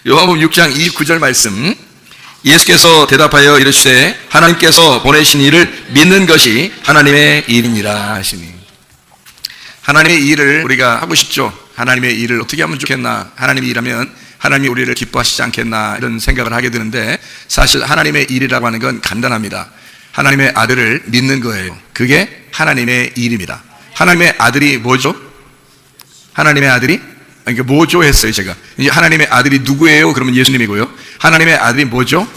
요한복음 6장 29절 말씀. 예수께서 대답하여 이르시되 하나님께서 보내신 이를 믿는 것이 하나님의 일이니라 하시니. 하나님의 일을 우리가 하고 싶죠. 하나님의 일을 어떻게 하면 좋겠나, 하나님의 일하면 하나님이 우리를 기뻐하시지 않겠나, 이런 생각을 하게 되는데, 사실 하나님의 일이라고 하는 건 간단합니다. 하나님의 아들을 믿는 거예요. 그게 하나님의 일입니다. 하나님의 아들이 뭐죠? 하나님의 아들이 뭐죠 했어요. 제가 이제 하나님의 아들이 누구예요? 그러면 예수님이고요. 하나님의 아들이 뭐죠?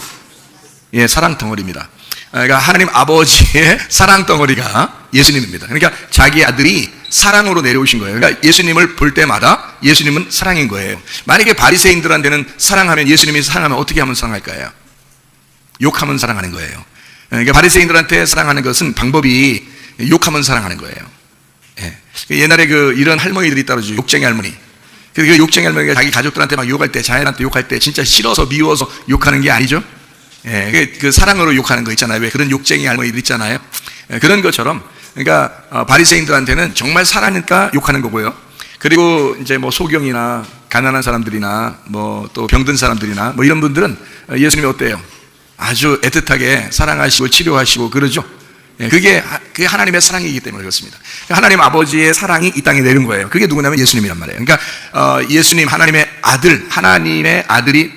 예, 사랑 덩어리입니다. 그러니까 하나님 아버지의 사랑 덩어리가 예수님입니다. 그러니까 자기 아들이 사랑으로 내려오신 거예요. 그러니까 예수님을 볼 때마다 예수님은 사랑인 거예요. 만약에 바리새인들한테는 사랑하면, 예수님이 사랑하면 어떻게 하면 사랑할까요? 욕하면 사랑하는 거예요. 그러니까 바리새인들한테 사랑하는 것은 방법이 욕하면 사랑하는 거예요. 예. 옛날에 이런 할머니들이 있다 그러죠. 욕쟁이 할머니. 그 욕쟁이 할머니가 자기 가족들한테 막 욕할 때, 자연한테 욕할 때 진짜 싫어서 미워서 욕하는 게 아니죠. 예, 그 사랑으로 욕하는 거 있잖아요. 왜 그런 욕쟁이 할머니들 있잖아요. 예, 그런 것처럼, 그러니까 바리새인들한테는 정말 사랑하니까 욕하는 거고요. 그리고 이제 뭐 소경이나 가난한 사람들이나 뭐 또 병든 사람들이나 뭐 이런 분들은 예수님이 어때요? 아주 애틋하게 사랑하시고 치료하시고 그러죠. 예, 그게 하나님의 사랑이기 때문에 그렇습니다. 하나님 아버지의 사랑이 이 땅에 내린 거예요. 그게 누구냐면 예수님이란 말이에요. 그러니까 예수님, 하나님의 아들, 하나님의 아들이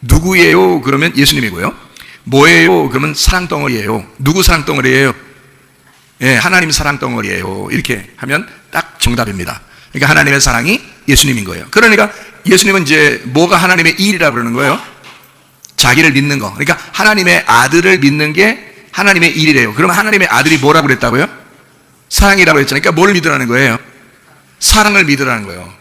누구예요? 그러면 예수님이고요. 뭐예요? 그러면 사랑 덩어리예요. 누구 사랑 덩어리예요? 예, 하나님 사랑 덩어리예요. 이렇게 하면 딱 정답입니다. 그러니까 하나님의 사랑이 예수님인 거예요. 그러니까 예수님은 이제 뭐가 하나님의 일이라 그러는 거예요? 자기를 믿는 거. 그러니까 하나님의 아들을 믿는 게 하나님의 일이래요. 그러면 하나님의 아들이 뭐라고 그랬다고요? 사랑이라고 했잖아요. 그러니까 뭘 믿으라는 거예요? 사랑을 믿으라는 거예요.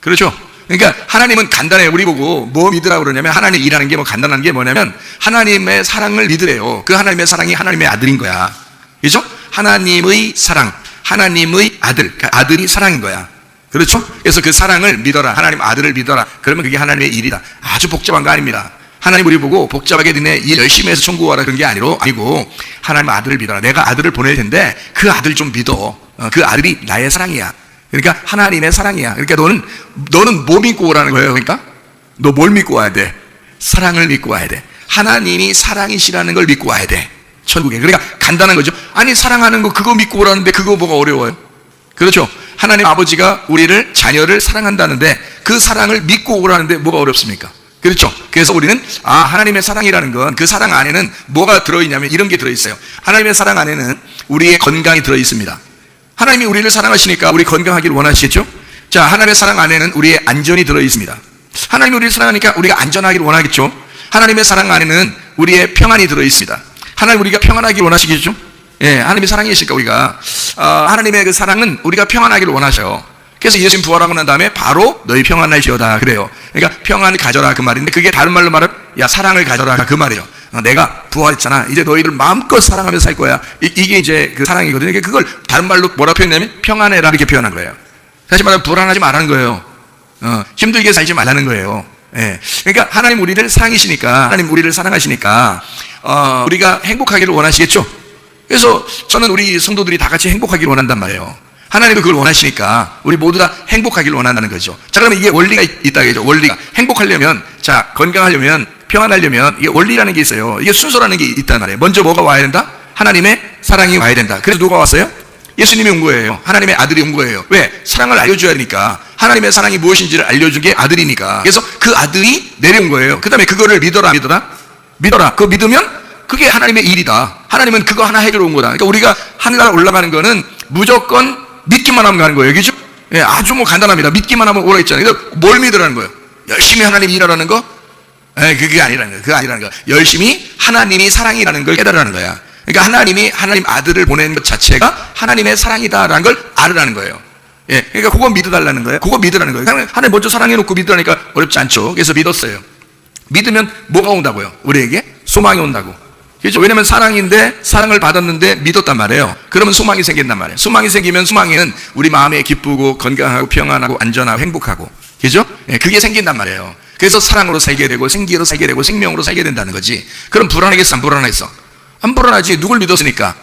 그렇죠? 그러니까 하나님은 간단해요. 우리 보고 뭐 믿으라고 그러냐면, 하나님 일하는 게 뭐 간단한 게 뭐냐면 하나님의 사랑을 믿으래요. 그 하나님의 사랑이 하나님의 아들인 거야. 그렇죠? 하나님의 사랑, 하나님의 아들, 그러니까 아들이 사랑인 거야. 그렇죠? 그래서 그 사랑을 믿어라. 하나님 아들을 믿어라. 그러면 그게 하나님의 일이다. 아주 복잡한 거 아닙니다. 하나님 우리 보고 복잡하게 니네 일 열심히 해서 천국 와라 그런 게 아니고 하나님 아들을 믿어라. 내가 아들을 보낼 텐데 그 아들 좀 믿어. 그 아들이 나의 사랑이야. 그러니까 하나님의 사랑이야. 그러니까 너는 뭐 믿고 오라는 거예요? 그러니까 너 뭘 믿고 와야 돼? 사랑을 믿고 와야 돼. 하나님이 사랑이시라는 걸 믿고 와야 돼, 천국에. 그러니까 간단한 거죠. 아니, 사랑하는 거 그거 믿고 오라는데 그거 뭐가 어려워요? 그렇죠? 하나님 아버지가 우리를, 자녀를 사랑한다는데 그 사랑을 믿고 오라는데 뭐가 어렵습니까? 그렇죠? 그래서 우리는 하나님의 사랑이라는 건, 그 사랑 안에는 뭐가 들어있냐면 이런 게 들어있어요. 하나님의 사랑 안에는 우리의 건강이 들어있습니다. 하나님이 우리를 사랑하시니까 우리 건강하기를 원하시겠죠? 자, 하나님의 사랑 안에는 우리의 안전이 들어있습니다. 하나님이 우리를 사랑하니까 우리가 안전하기를 원하겠죠? 하나님의 사랑 안에는 우리의 평안이 들어있습니다. 하나님 우리가 평안하기를 원하시겠죠? 예, 하나님이 사랑이시니까 우리가 하나님의 그 사랑은 우리가 평안하기를 원하셔요. 그래서 예수님 부활하고 난 다음에 바로 너희 평안할지어다 그래요. 그러니까 평안을 가져라 그 말인데, 그게 다른 말로 말하면 야, 사랑을 가져라 그 말이에요. 내가 부활했잖아. 이제 너희를 마음껏 사랑하면서 살 거야. 이게 이제 그 사랑이거든요. 그러니까 그걸 다른 말로 뭐라 표현하냐면 평안해라 이렇게 표현한 거예요. 다시 말하면 불안하지 말라는 거예요. 힘들게 살지 말라는 거예요. 예. 그러니까 하나님 우리를 사랑이시니까, 하나님 우리를 사랑하시니까 우리가 행복하기를 원하시겠죠. 그래서 저는 우리 성도들이 다 같이 행복하기를 원한단 말이에요. 하나님도 그걸 원하시니까 우리 모두 다 행복하기를 원한다는 거죠. 자, 그러면 이게 원리가 있다겠죠. 원리가. 행복하려면, 자, 건강하려면, 평안하려면 이게 원리라는 게 있어요. 이게 순서라는 게 있단 말이에요. 먼저 뭐가 와야 된다? 하나님의 사랑이 와야 된다. 그래서 누가 왔어요? 예수님이 온 거예요. 하나님의 아들이 온 거예요. 왜? 사랑을 알려줘야 되니까. 하나님의 사랑이 무엇인지를 알려준 게 아들이니까. 그래서 그 아들이 내려온 거예요. 그 다음에 그거를 믿어라. 그거 믿으면 그게 하나님의 일이다. 하나님은 그거 하나 해결 온 거다. 그러니까 우리가 하늘나라 올라가는 거는 무조건 믿기만 하면 가는 거예요. 그죠? 예, 아주 뭐 간단합니다. 믿기만 하면 오라 했잖아요. 그래서 뭘 믿으라는 거예요? 열심히 하나님 일하라는 거? 예, 그게 아니라는 거예요. 그게 아니라는 거예요. 열심히 하나님이 사랑이라는 걸 깨달으라는 거야. 그러니까 하나님이 하나님 아들을 보낸 것 자체가 하나님의 사랑이다라는 걸 알으라는 거예요. 예, 그러니까 그거 믿어달라는 거예요. 그거 믿으라는 거예요. 하나님 먼저 사랑해놓고 믿으라니까 어렵지 않죠. 그래서 믿었어요. 믿으면 뭐가 온다고요? 우리에게 소망이 온다고. 그렇죠? 왜냐면 사랑인데, 사랑을 받았는데 믿었단 말이에요. 그러면 소망이 생긴단 말이에요. 소망이 생기면, 소망에는 우리 마음에 기쁘고 건강하고 평안하고 안전하고 행복하고, 그죠? 예, 그게 생긴단 말이에요. 그래서 사랑으로 살게 되고 생기로 살게 되고 생명으로 살게 된다는 거지. 그럼 불안하겠어? 안 불안하겠어? 안 불안하지. 누굴 믿었으니까?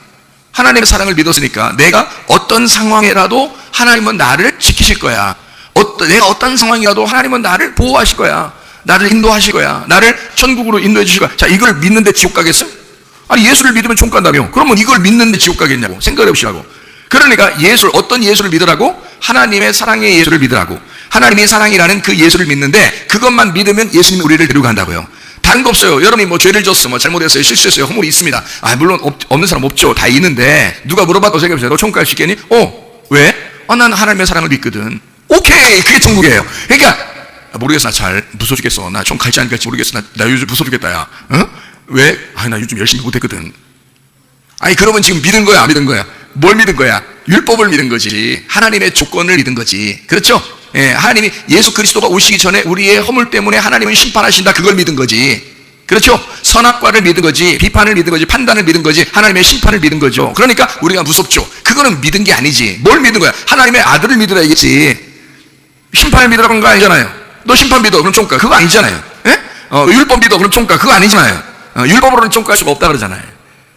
하나님의 사랑을 믿었으니까. 내가 어떤 상황이라도 하나님은 나를 지키실 거야. 내가 어떤 상황이라도 하나님은 나를 보호하실 거야. 나를 인도하실 거야. 나를 천국으로 인도해 주실 거야. 자, 이걸 믿는데 지옥 가겠어? 아니, 예수를 믿으면 천국 간다며. 그러면 이걸 믿는데 지옥 가겠냐고. 생각 해보시라고. 그러니까 어떤 예수를 믿으라고? 하나님의 사랑의 예수를 믿으라고. 하나님의 사랑이라는 그 예수를 믿는데 그것만 믿으면 예수님이 우리를 데리고 간다고요. 다른 거 없어요. 여러분이 뭐 죄를 졌어, 뭐 잘못했어요, 실수했어요, 허물이 있습니다. 물론 없는 사람 없죠. 다 있는데 누가 물어봐도 생각해보세요. 너 천국 갈 수 있겠니? 왜? 난 하나님의 사랑을 믿거든. 오케이, 그게 천국이에요. 그러니까 모르겠어, 나 잘 무서워 죽겠어. 나 천국 갈지 안 갈지 모르겠어. 나 요즘 무서워 죽겠다, 야. 왜? 나 요즘 열심히 못했거든. 그러면 지금 믿은 거야, 안 믿은 거야? 뭘 믿은 거야? 율법을 믿은 거지. 하나님의 조건을 믿은 거지. 그렇죠? 하나님이 예수 그리스도가 오시기 전에 우리의 허물 때문에 하나님은 심판하신다. 그걸 믿은 거지. 그렇죠? 선악과를 믿은 거지. 비판을 믿은 거지. 판단을 믿은 거지. 하나님의 심판을 믿은 거죠. 그러니까 우리가 무섭죠. 그거는 믿은 게 아니지. 뭘 믿은 거야? 하나님의 아들을 믿으라 이겠지. 심판을 믿으라고 한 거 아니잖아요. 너 심판 믿어, 그럼 천국 가. 그거 아니잖아요. 율법 믿어, 그럼 천국 가. 그거 아니잖아요. 율법으로는 천국 갈 수가 없다 그러잖아요.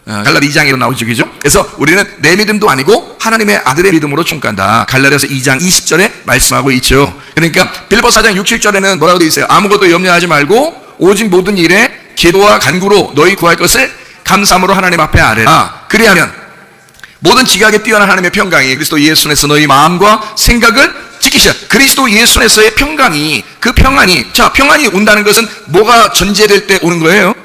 갈라디 2장에도 나오죠, 그죠? 그래서 우리는 내 믿음도 아니고 하나님의 아들의 믿음으로 천국 간다. 갈라디아서 2장 20절에 말씀하고 있죠. 그러니까 빌립보 4장 6, 7절에는 뭐라고 되어 있어요? 아무것도 염려하지 말고 오직 모든 일에 기도와 간구로 너희 구할 것을 감사함으로 하나님 앞에 아뢰라. 그리하면 모든 지각에 뛰어난 하나님의 평강이 그리스도 예수 안에서 너희 마음과 생각을 지키시라. 그리스도 예수 안에서의 평강이, 그 평안이, 자, 평안이 온다는 것은 뭐가 전제될 때 오는 거예요?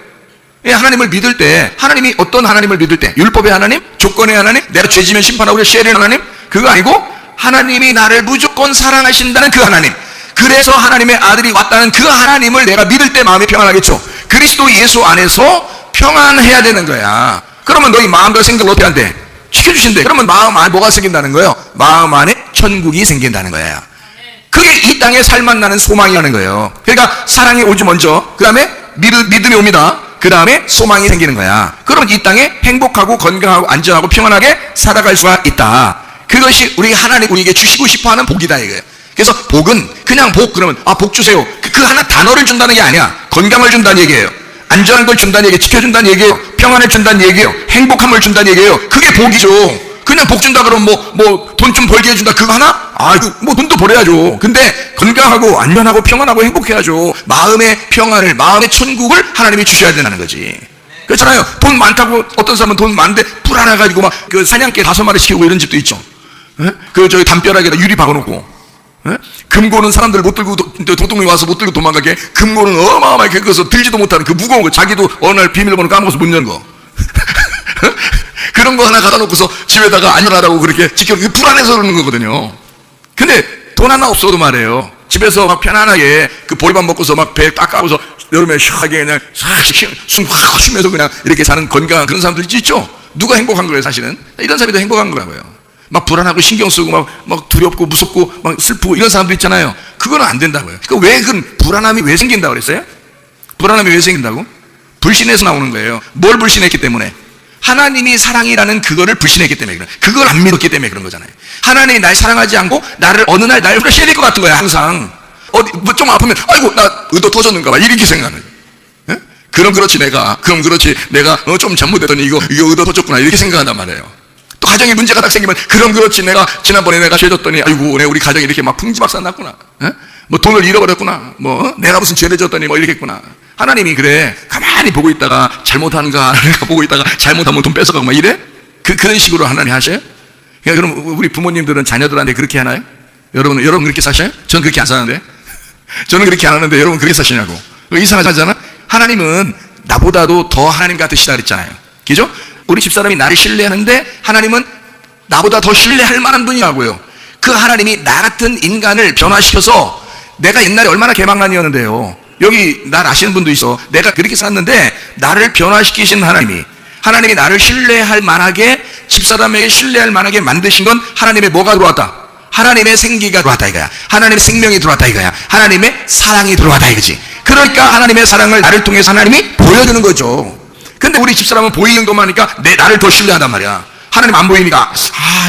하나님을 믿을 때, 하나님이 어떤 하나님을 믿을 때? 율법의 하나님? 조건의 하나님? 내가 죄지면 심판하고 쉐리는 하나님? 그거 아니고 하나님이 나를 무조건 사랑하신다는 그 하나님, 그래서 하나님의 아들이 왔다는 그 하나님을 내가 믿을 때 마음이 평안하겠죠. 그리스도 예수 안에서 평안해야 되는 거야. 그러면 너희 마음과 생각을 어떻게 한대? 지켜주신대. 그러면 마음 안에 뭐가 생긴다는 거예요? 마음 안에 천국이 생긴다는 거예요. 그게 이 땅에 살만 나는 소망이라는 거예요. 그러니까 사랑이 오지 먼저, 그 다음에 믿음이 옵니다. 그 다음에 소망이 생기는 거야. 그러면 이 땅에 행복하고 건강하고 안전하고 평안하게 살아갈 수가 있다. 그것이 우리 하나님 우리에게 주시고 싶어하는 복이다 이거예요. 그래서 복은 그냥 복, 그러면 복 주세요, 그 하나 단어를 준다는 게 아니야. 건강을 준다는 얘기예요. 안전한 걸 준다는 얘기예요. 지켜준다는 얘기예요. 평안을 준다는 얘기예요. 행복함을 준다는 얘기예요. 그게 복이죠. 그냥 복 준다 그러면 돈 좀 벌게 해준다 그거 하나? 돈도 벌어야죠. 근데 건강하고 안전하고 평안하고 행복해야죠. 마음의 평안을, 마음의 천국을 하나님이 주셔야 된다는 거지. 그렇잖아요. 돈 많다고 어떤 사람은 돈 많은데 불안해가지고 막 그 사냥개 5마리 시키고 이런 집도 있죠. 저기 담벼락에다 유리 박아놓고, 금고는 사람들 못 들고, 도둑이 와서 못 들고 도망가게 금고는 어마어마하게 그래서 들지도 못하는 그 무거운 거, 자기도 어느 날 비밀번호 까먹어서 못 여는 거. 그런 거 하나 갖다 놓고서 집에다가 안전하다고 그렇게 불안해서 그러는 거거든요. 근데 돈 하나 없어도 말이에요, 집에서 막 편안하게 그 보리밥 먹고서 막 배 딱 까고서 여름에 시원하게 그냥 숨 확 쉬면서 그냥 이렇게 사는 건강한 그런 사람들 있죠. 누가 행복한 거예요 사실은? 이런 사람이 더 행복한 거라고요. 막 불안하고 신경 쓰고 막 두렵고 무섭고 막 슬프고 이런 사람들 있잖아요. 그거는 안 된다고요. 그러니까 왜 그 불안함이 왜 생긴다고 그랬어요? 불안함이 왜 생긴다고? 불신에서 나오는 거예요. 뭘 불신했기 때문에? 하나님이 사랑이라는 그거를 불신했기 때문에 그래. 그걸 안 믿었기 때문에 그런 거잖아요. 하나님이 날 사랑하지 않고 나를 어느 날 날 후려셔야 될 것 같은 거야. 항상 뭐 좀 아프면 아이고 나 의도 터졌는가 봐 이렇게 생각하는 거예요. 그럼 그렇지 내가 좀 잘못했더니 이거 의도 터졌구나 이렇게 생각한단 말이에요. 또 가정에 문제가 딱 생기면 그럼 그렇지 내가 지난번에 내가 죄 졌더니 아이고 우리 가정이 이렇게 막 풍지박산 났구나. 뭐 돈을 잃어버렸구나. 뭐 내가 무슨 죄를 졌더니 뭐 이렇게 했구나. 하나님이 그래 가만히 보고 있다가 잘못하는가 보고 있다가 잘못하면 돈 뺏어가고 막 이래? 그런 식으로 하나님 하셔요? 그러니까 그럼 우리 부모님들은 자녀들한테 그렇게 하나요? 여러분 그렇게 사셔요? 저는 그렇게 안 사는데. 저는 그렇게 안 하는데 여러분 그렇게 사시냐고. 이상하잖아. 하나님은 나보다도 더 하나님 같으시다 그랬잖아요. 그죠? 우리 집사람이 나를 신뢰하는데 하나님은 나보다 더 신뢰할 만한 분이라고요. 그 하나님이 나 같은 인간을 변화시켜서, 내가 옛날에 얼마나 개망난이었는데요. 여기 날 아시는 분도 있어. 내가 그렇게 살았는데 나를 변화시키신 하나님이 나를 신뢰할 만하게, 집사람에게 신뢰할 만하게 만드신 건 하나님의 뭐가 들어왔다? 하나님의 생기가 들어왔다 이거야. 하나님의 생명이 들어왔다 이거야. 하나님의 사랑이 들어왔다 이거지. 그러니까 하나님의 사랑을 나를 통해서 하나님이 보여주는 거죠. 근데 우리 집사람은 보이는 것만 하니까 나를 더 신뢰한단 말이야. 하나님 안 보이니까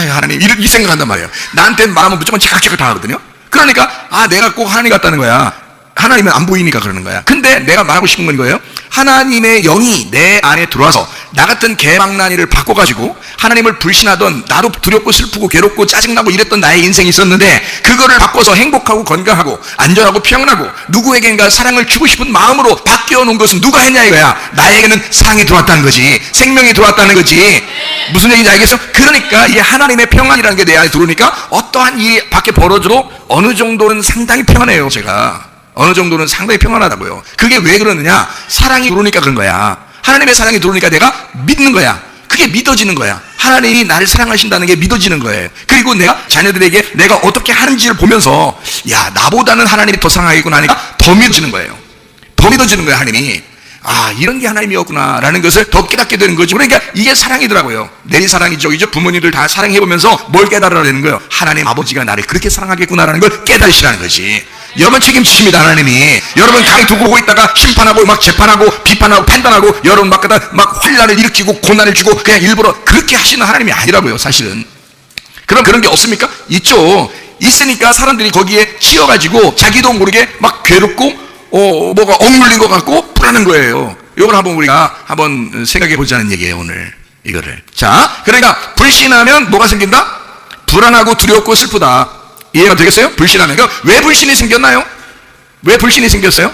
하나님 이 생각한단 말이에요. 나한테 마음은 무조건 체크체크 다 하거든요. 그러니까 내가 꼭 하나님 같다는 거야. 하나님은 안 보이니까 그러는 거야. 근데 내가 말하고 싶은 건 이거예요. 하나님의 영이 내 안에 들어와서 나 같은 개망나니를 바꿔가지고 하나님을 불신하던, 나도 두렵고 슬프고 괴롭고 짜증나고 이랬던 나의 인생이 있었는데, 그거를 바꿔서 행복하고 건강하고 안전하고 평안하고 누구에겐가 사랑을 주고 싶은 마음으로 바뀌어 놓은 것은 누가 했냐 이거야. 나에게는 사랑이 들어왔다는 거지, 생명이 들어왔다는 거지. 무슨 얘기인지 알겠어? 그러니까 이 하나님의 평안이라는 게 내 안에 들어오니까 어떠한 일이 밖에 벌어져도 어느 정도는 상당히 평안해요. 제가 어느 정도는 상당히 평안하다고요. 그게 왜 그러느냐? 사랑이 들어오니까 그런 거야. 하나님의 사랑이 들어오니까 내가 믿는 거야. 그게 믿어지는 거야. 하나님이 나를 사랑하신다는 게 믿어지는 거예요. 그리고 내가 자녀들에게 내가 어떻게 하는지를 보면서, 야, 나보다는 하나님이 더 사랑하겠구나 하니까 더 믿어지는 거예요. 더 믿어지는 거예요. 하나님이, 아, 이런 게 하나님이었구나 라는 것을 더 깨닫게 되는 거죠. 그러니까 이게 사랑이더라고요. 내리 사랑이죠. 이제 부모님들 다 사랑해보면서 뭘 깨달으라 되는 거예요? 하나님 아버지가 나를 그렇게 사랑하겠구나라는 걸 깨달으시라는 거지. 여러분 책임지십니다. 하나님이 여러분 가만히 두고 보고 있다가 심판하고 막 재판하고 비판하고 판단하고 여러분 막 환란을 일으키고 고난을 주고 그냥 일부러 그렇게 하시는 하나님이 아니라고요. 사실은 그런 게 없습니까? 있죠. 있으니까 사람들이 거기에 치여가지고 자기도 모르게 막 괴롭고 뭐가 억눌린 것 같고 불안한 거예요. 이걸 한번 우리가 한번 생각해 보자는 얘기예요. 오늘 이거를. 자, 그러니까 불신하면 뭐가 생긴다? 불안하고 두렵고 슬프다. 이해가 되겠어요? 불신하면. 왜 불신이 생겼나요? 왜 불신이 생겼어요?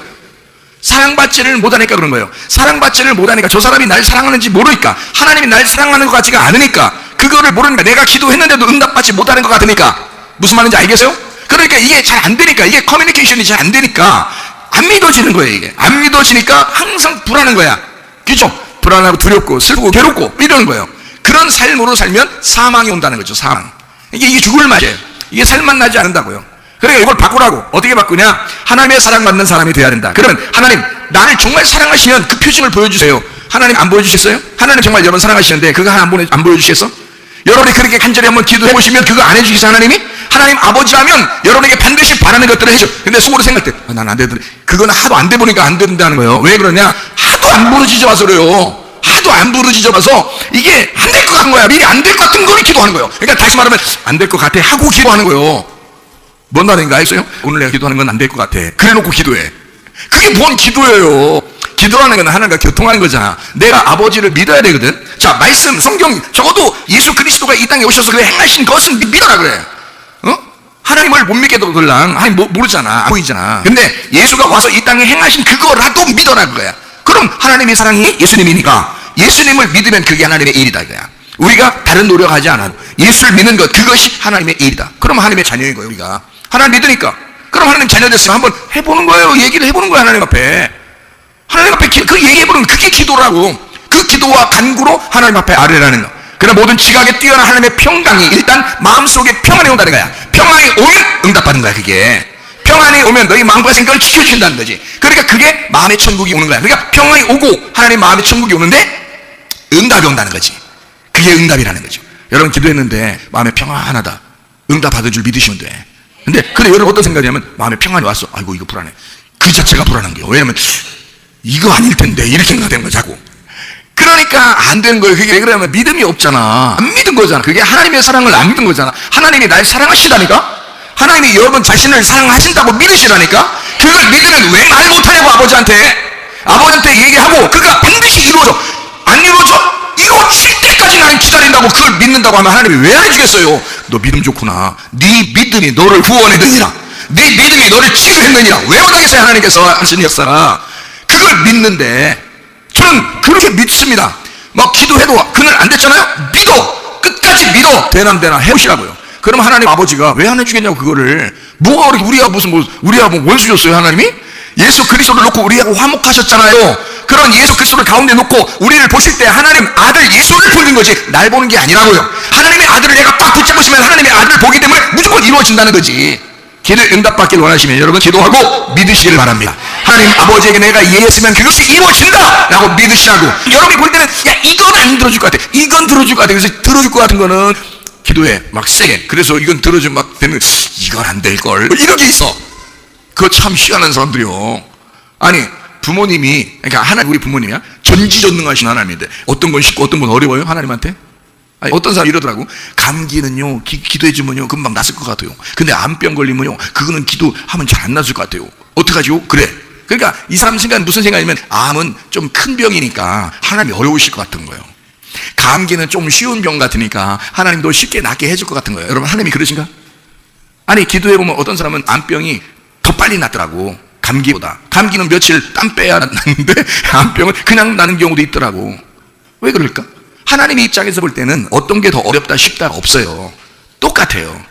사랑받지를 못하니까 그런 거예요. 사랑받지를 못하니까, 저 사람이 날 사랑하는지 모르니까, 하나님이 날 사랑하는 것 같지가 않으니까, 그거를 모르니까, 내가 기도했는데도 응답받지 못하는 것 같으니까. 무슨 말인지 알겠어요? 그러니까 이게 잘 안 되니까, 이게 커뮤니케이션이 잘 안 되니까 안 믿어지는 거예요. 이게 안 믿어지니까 항상 불안한 거야. 그죠? 불안하고 두렵고 슬프고 괴롭고 이러는 거예요. 그런 삶으로 살면 사망이 온다는 거죠. 사망. 이게 죽을 맛이에요. 이게 살맛 나지 않는다고요. 그러니까 이걸 바꾸라고. 어떻게 바꾸냐? 하나님의 사랑받는 사람이 돼야 된다. 그러면 하나님, 나를 정말 사랑하시면 그 표징을 보여주세요. 하나님 안 보여주셨어요? 하나님 정말 여러분 사랑하시는데 그거 하나 안 보여주시겠어? 여러분이 그렇게 간절히 한번 기도해 보시면 그거 안 해주시겠어요? 하나님이? 하나님 아버지라면 여러분에게 반드시 바라는 것들을 해줘. 근데 속으로 생각할 때, 난 안 되더니, 그거는 하도 안 돼 보니까 안 된다는 거예요. 왜 그러냐? 하도 안 부러지져 와서 그래요. 하도 안 부러지져 봐서 이게 안 될 것 같은 거야. 미리 안 될 것 같은 거를 기도하는 거예요. 그러니까 다시 말하면 안 될 것 같아 하고 기도하는 거예요. 뭔 말인가 알겠어요? 오늘 내가 기도하는 건 안 될 것 같아. 그래 놓고 기도해. 그게 뭔 기도예요? 기도하는 건 하나님과 교통하는 거잖아. 내가 아버지를 믿어야 되거든. 자, 말씀, 성경, 적어도 예수 그리스도가 이 땅에 오셔서 그래 행하신 것은 믿어라 그래. 하나님을 못 믿게도 그럴랑. 하나님 모르잖아. 안 보이잖아. 근데 예수가 와서 이 땅에 행하신 그거라도 믿어라 그거야. 그럼 하나님의 사랑이 예수님이니까 예수님을 믿으면 그게 하나님의 일이다 이거야. 우리가 다른 노력하지 않아도 예수를 믿는 것, 그것이 하나님의 일이다. 그럼 하나님의 자녀인 거예요. 우리가 하나님 믿으니까. 그럼 하나님 자녀 됐으면 한번 해보는 거예요. 얘기를 해보는 거예요. 하나님 앞에. 하나님 앞에 그 얘기해보는 그게 기도라고. 그 기도와 간구로 하나님 앞에 아뢰라는 거. 그러나 모든 지각에 뛰어난 하나님의 평강이 일단 마음속에 평안이 온다는 거야. 평안이 오면 응답받는 거야. 그게 평안이 오면 너희 마음과 생각을 지켜주신다는 거지. 그러니까 그게 마음의 천국이 오는 거야. 그러니까 평안이 오고 하나님 마음의 천국이 오는데 응답이 온다는 거지. 그게 응답이라는 거죠. 여러분 기도했는데 마음에 평안하다, 응답 받은 줄 믿으시면 돼. 근데 여러분 어떤 생각이냐면, 마음에 평안이 왔어. 아이고 이거 불안해. 그 자체가 불안한 거예요. 왜냐면 이거 아닐 텐데 이렇게 생각되는 거야 자꾸. 그러니까 안 되는 거예요. 그게 왜 그러냐면 믿음이 없잖아. 안 믿은 거잖아. 그게 하나님의 사랑을 안 믿은 거잖아. 하나님이 날 사랑하시다니까. 하나님이 여러분 자신을 사랑하신다고 믿으시라니까. 그걸 믿으면 왜 말 못하냐고. 아버지한테 얘기하고 그가 반드시 이루어져. 안 이루어져? 이루어질 때까지 나는 기다린다고, 그걸 믿는다고 하면 하나님이 왜 안 해주겠어요? 너 믿음 좋구나. 네 믿음이 너를 구원했느니라. 네 믿음이 너를 치유했느니라. 왜 못하겠어요? 하나님께서 하시는 역사가. 그걸 믿는데 저는 그렇게 믿습니다. 막 기도해도 그날 안 됐잖아요? 믿어. 끝까지 믿어. 되나 해보시라고요. 그럼 하나님 아버지가 왜 안 해주겠냐고. 그거를 뭐가 그렇게 우리가 뭐 원수였어요? 하나님이 예수 그리스도를 놓고 우리하고 화목하셨잖아요. 그런 예수 그리스도를 가운데 놓고 우리를 보실 때 하나님 아들 예수를 보는 거지 날 보는 게 아니라고요. 하나님의 아들을 내가 딱 붙잡으시면 하나님의 아들을 보기 때문에 무조건 이루어진다는 거지. 기도 응답받길 원하시면 여러분 기도하고 믿으시기를 바랍니다. 하나님 아버지에게 내가 예했으면 그것이 이루어진다 라고 믿으시라고. 여러분이 볼 때는 야 이건 안 들어줄 것 같아, 이건 들어줄 것 같아. 그래서 들어줄 것 같은 거는 기도해 막 세게. 그래서 이건 들어주면 막 되면 이건 안 될걸 이런 게 있어. 그거 참 희한한 사람들이요. 아니 부모님이, 그러니까 하나님 우리 부모님이야 전지전능하신 하나님인데 어떤 건 쉽고 어떤 건 어려워요? 하나님한테? 아니, 어떤 사람이 이러더라고. 감기는요 기도해주면요 금방 낫을 것 같아요. 근데 암병 걸리면요 그거는 기도하면 잘 안 낫을 것 같아요. 어떡하죠? 그래. 그러니까 이 사람 생각은 무슨 생각이냐면 암은 좀 큰 병이니까 하나님이 어려우실 것 같은 거예요. 감기는 좀 쉬운 병 같으니까 하나님도 쉽게 낫게 해줄 것 같은 거예요. 여러분, 하나님이 그러신가? 아니, 기도해보면 어떤 사람은 암병이 더 빨리 낫더라고. 감기보다. 감기는 며칠 땀 빼야 낫는데 암병은 그냥 나는 경우도 있더라고. 왜 그럴까? 하나님의 입장에서 볼 때는 어떤 게 더 어렵다 쉽다가 없어요. 똑같아요.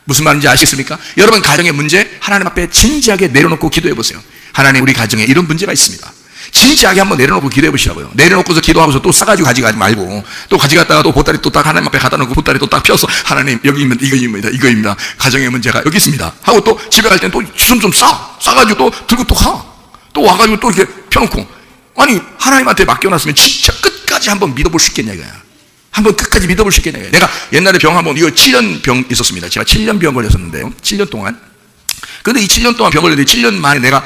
무슨 말인지 아시겠습니까? 여러분, 가정의 문제 하나님 앞에 진지하게 내려놓고 기도해 보세요. 하나님, 우리 가정에 이런 문제가 있습니다. 진지하게 한번 내려놓고 기도해 보시라고요. 내려놓고서 기도하고서 또 싸가지고 가져가지 말고, 또 가져갔다가 또 보따리 또 딱 하나님 앞에 갖다 놓고 보따리 또 딱 펴서 하나님, 여기 있는 이거입니다. 가정의 문제가 여기 있습니다 하고 또 집에 갈 때는 또 주름 좀 싸가지고 또 들고 또 가. 또 와가지고 또 이렇게 펴놓고. 아니, 하나님한테 맡겨놨으면 진짜 끝까지 한번 믿어볼 수 있겠냐 이거야. 한번 끝까지 믿어볼 수 있겠냐. 내가 옛날에 병 한번, 이거 7년 병 있었습니다. 제가 7년 병 걸렸었는데요. 7년 동안. 근데 이 7년 동안 병 걸렸는데 7년 만에 내가,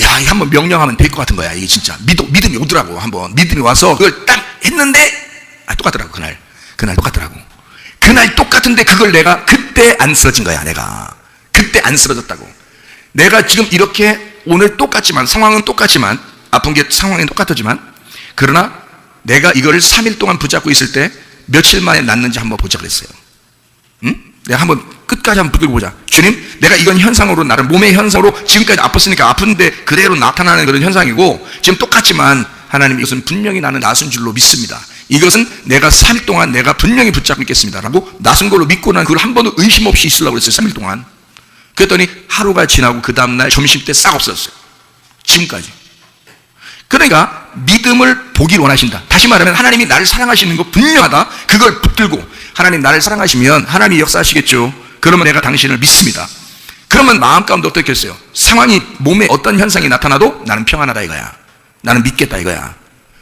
야, 이 한번 명령하면 될 것 같은 거야. 이게 진짜 믿음이 오더라고. 한번 믿음이 와서 그걸 딱 했는데, 똑같더라고. 그날 똑같더라고. 그날 똑같은데 그걸 내가 그때 안 쓰러진 거야. 내가 그때 안 쓰러졌다고. 내가 지금 이렇게 오늘 똑같지만, 상황은 똑같지만, 아픈 게 상황은 똑같지만, 그러나 내가 이거를 3일 동안 붙잡고 있을 때 며칠 만에 낫는지 한번 보자 그랬어요. 응? 내가 한번 끝까지 한번 붙들고 보자. 주님, 내가 이건 현상으로, 나를 몸의 현상으로 지금까지 아팠으니까 아픈데 그대로 나타나는 그런 현상이고, 지금 똑같지만 하나님, 이것은 분명히 나는 나은 줄로 믿습니다. 이것은 내가 3일 동안 내가 분명히 붙잡고 있겠습니다 라고 나선 걸로 믿고, 난 그걸 한 번도 의심 없이 있으려고 그랬어요. 3일 동안. 그랬더니 하루가 지나고 그 다음날 점심 때 싹 없어졌어요. 지금까지. 그러니까 믿음을 보길 원하신다. 다시 말하면 하나님이 나를 사랑하시는 거 분명하다. 그걸 붙들고, 하나님 나를 사랑하시면 하나님이 역사하시겠죠. 그러면 내가 당신을 믿습니다. 그러면 마음 가운데 어떻겠어요? 상황이, 몸에 어떤 현상이 나타나도 나는 평안하다 이거야. 나는 믿겠다 이거야.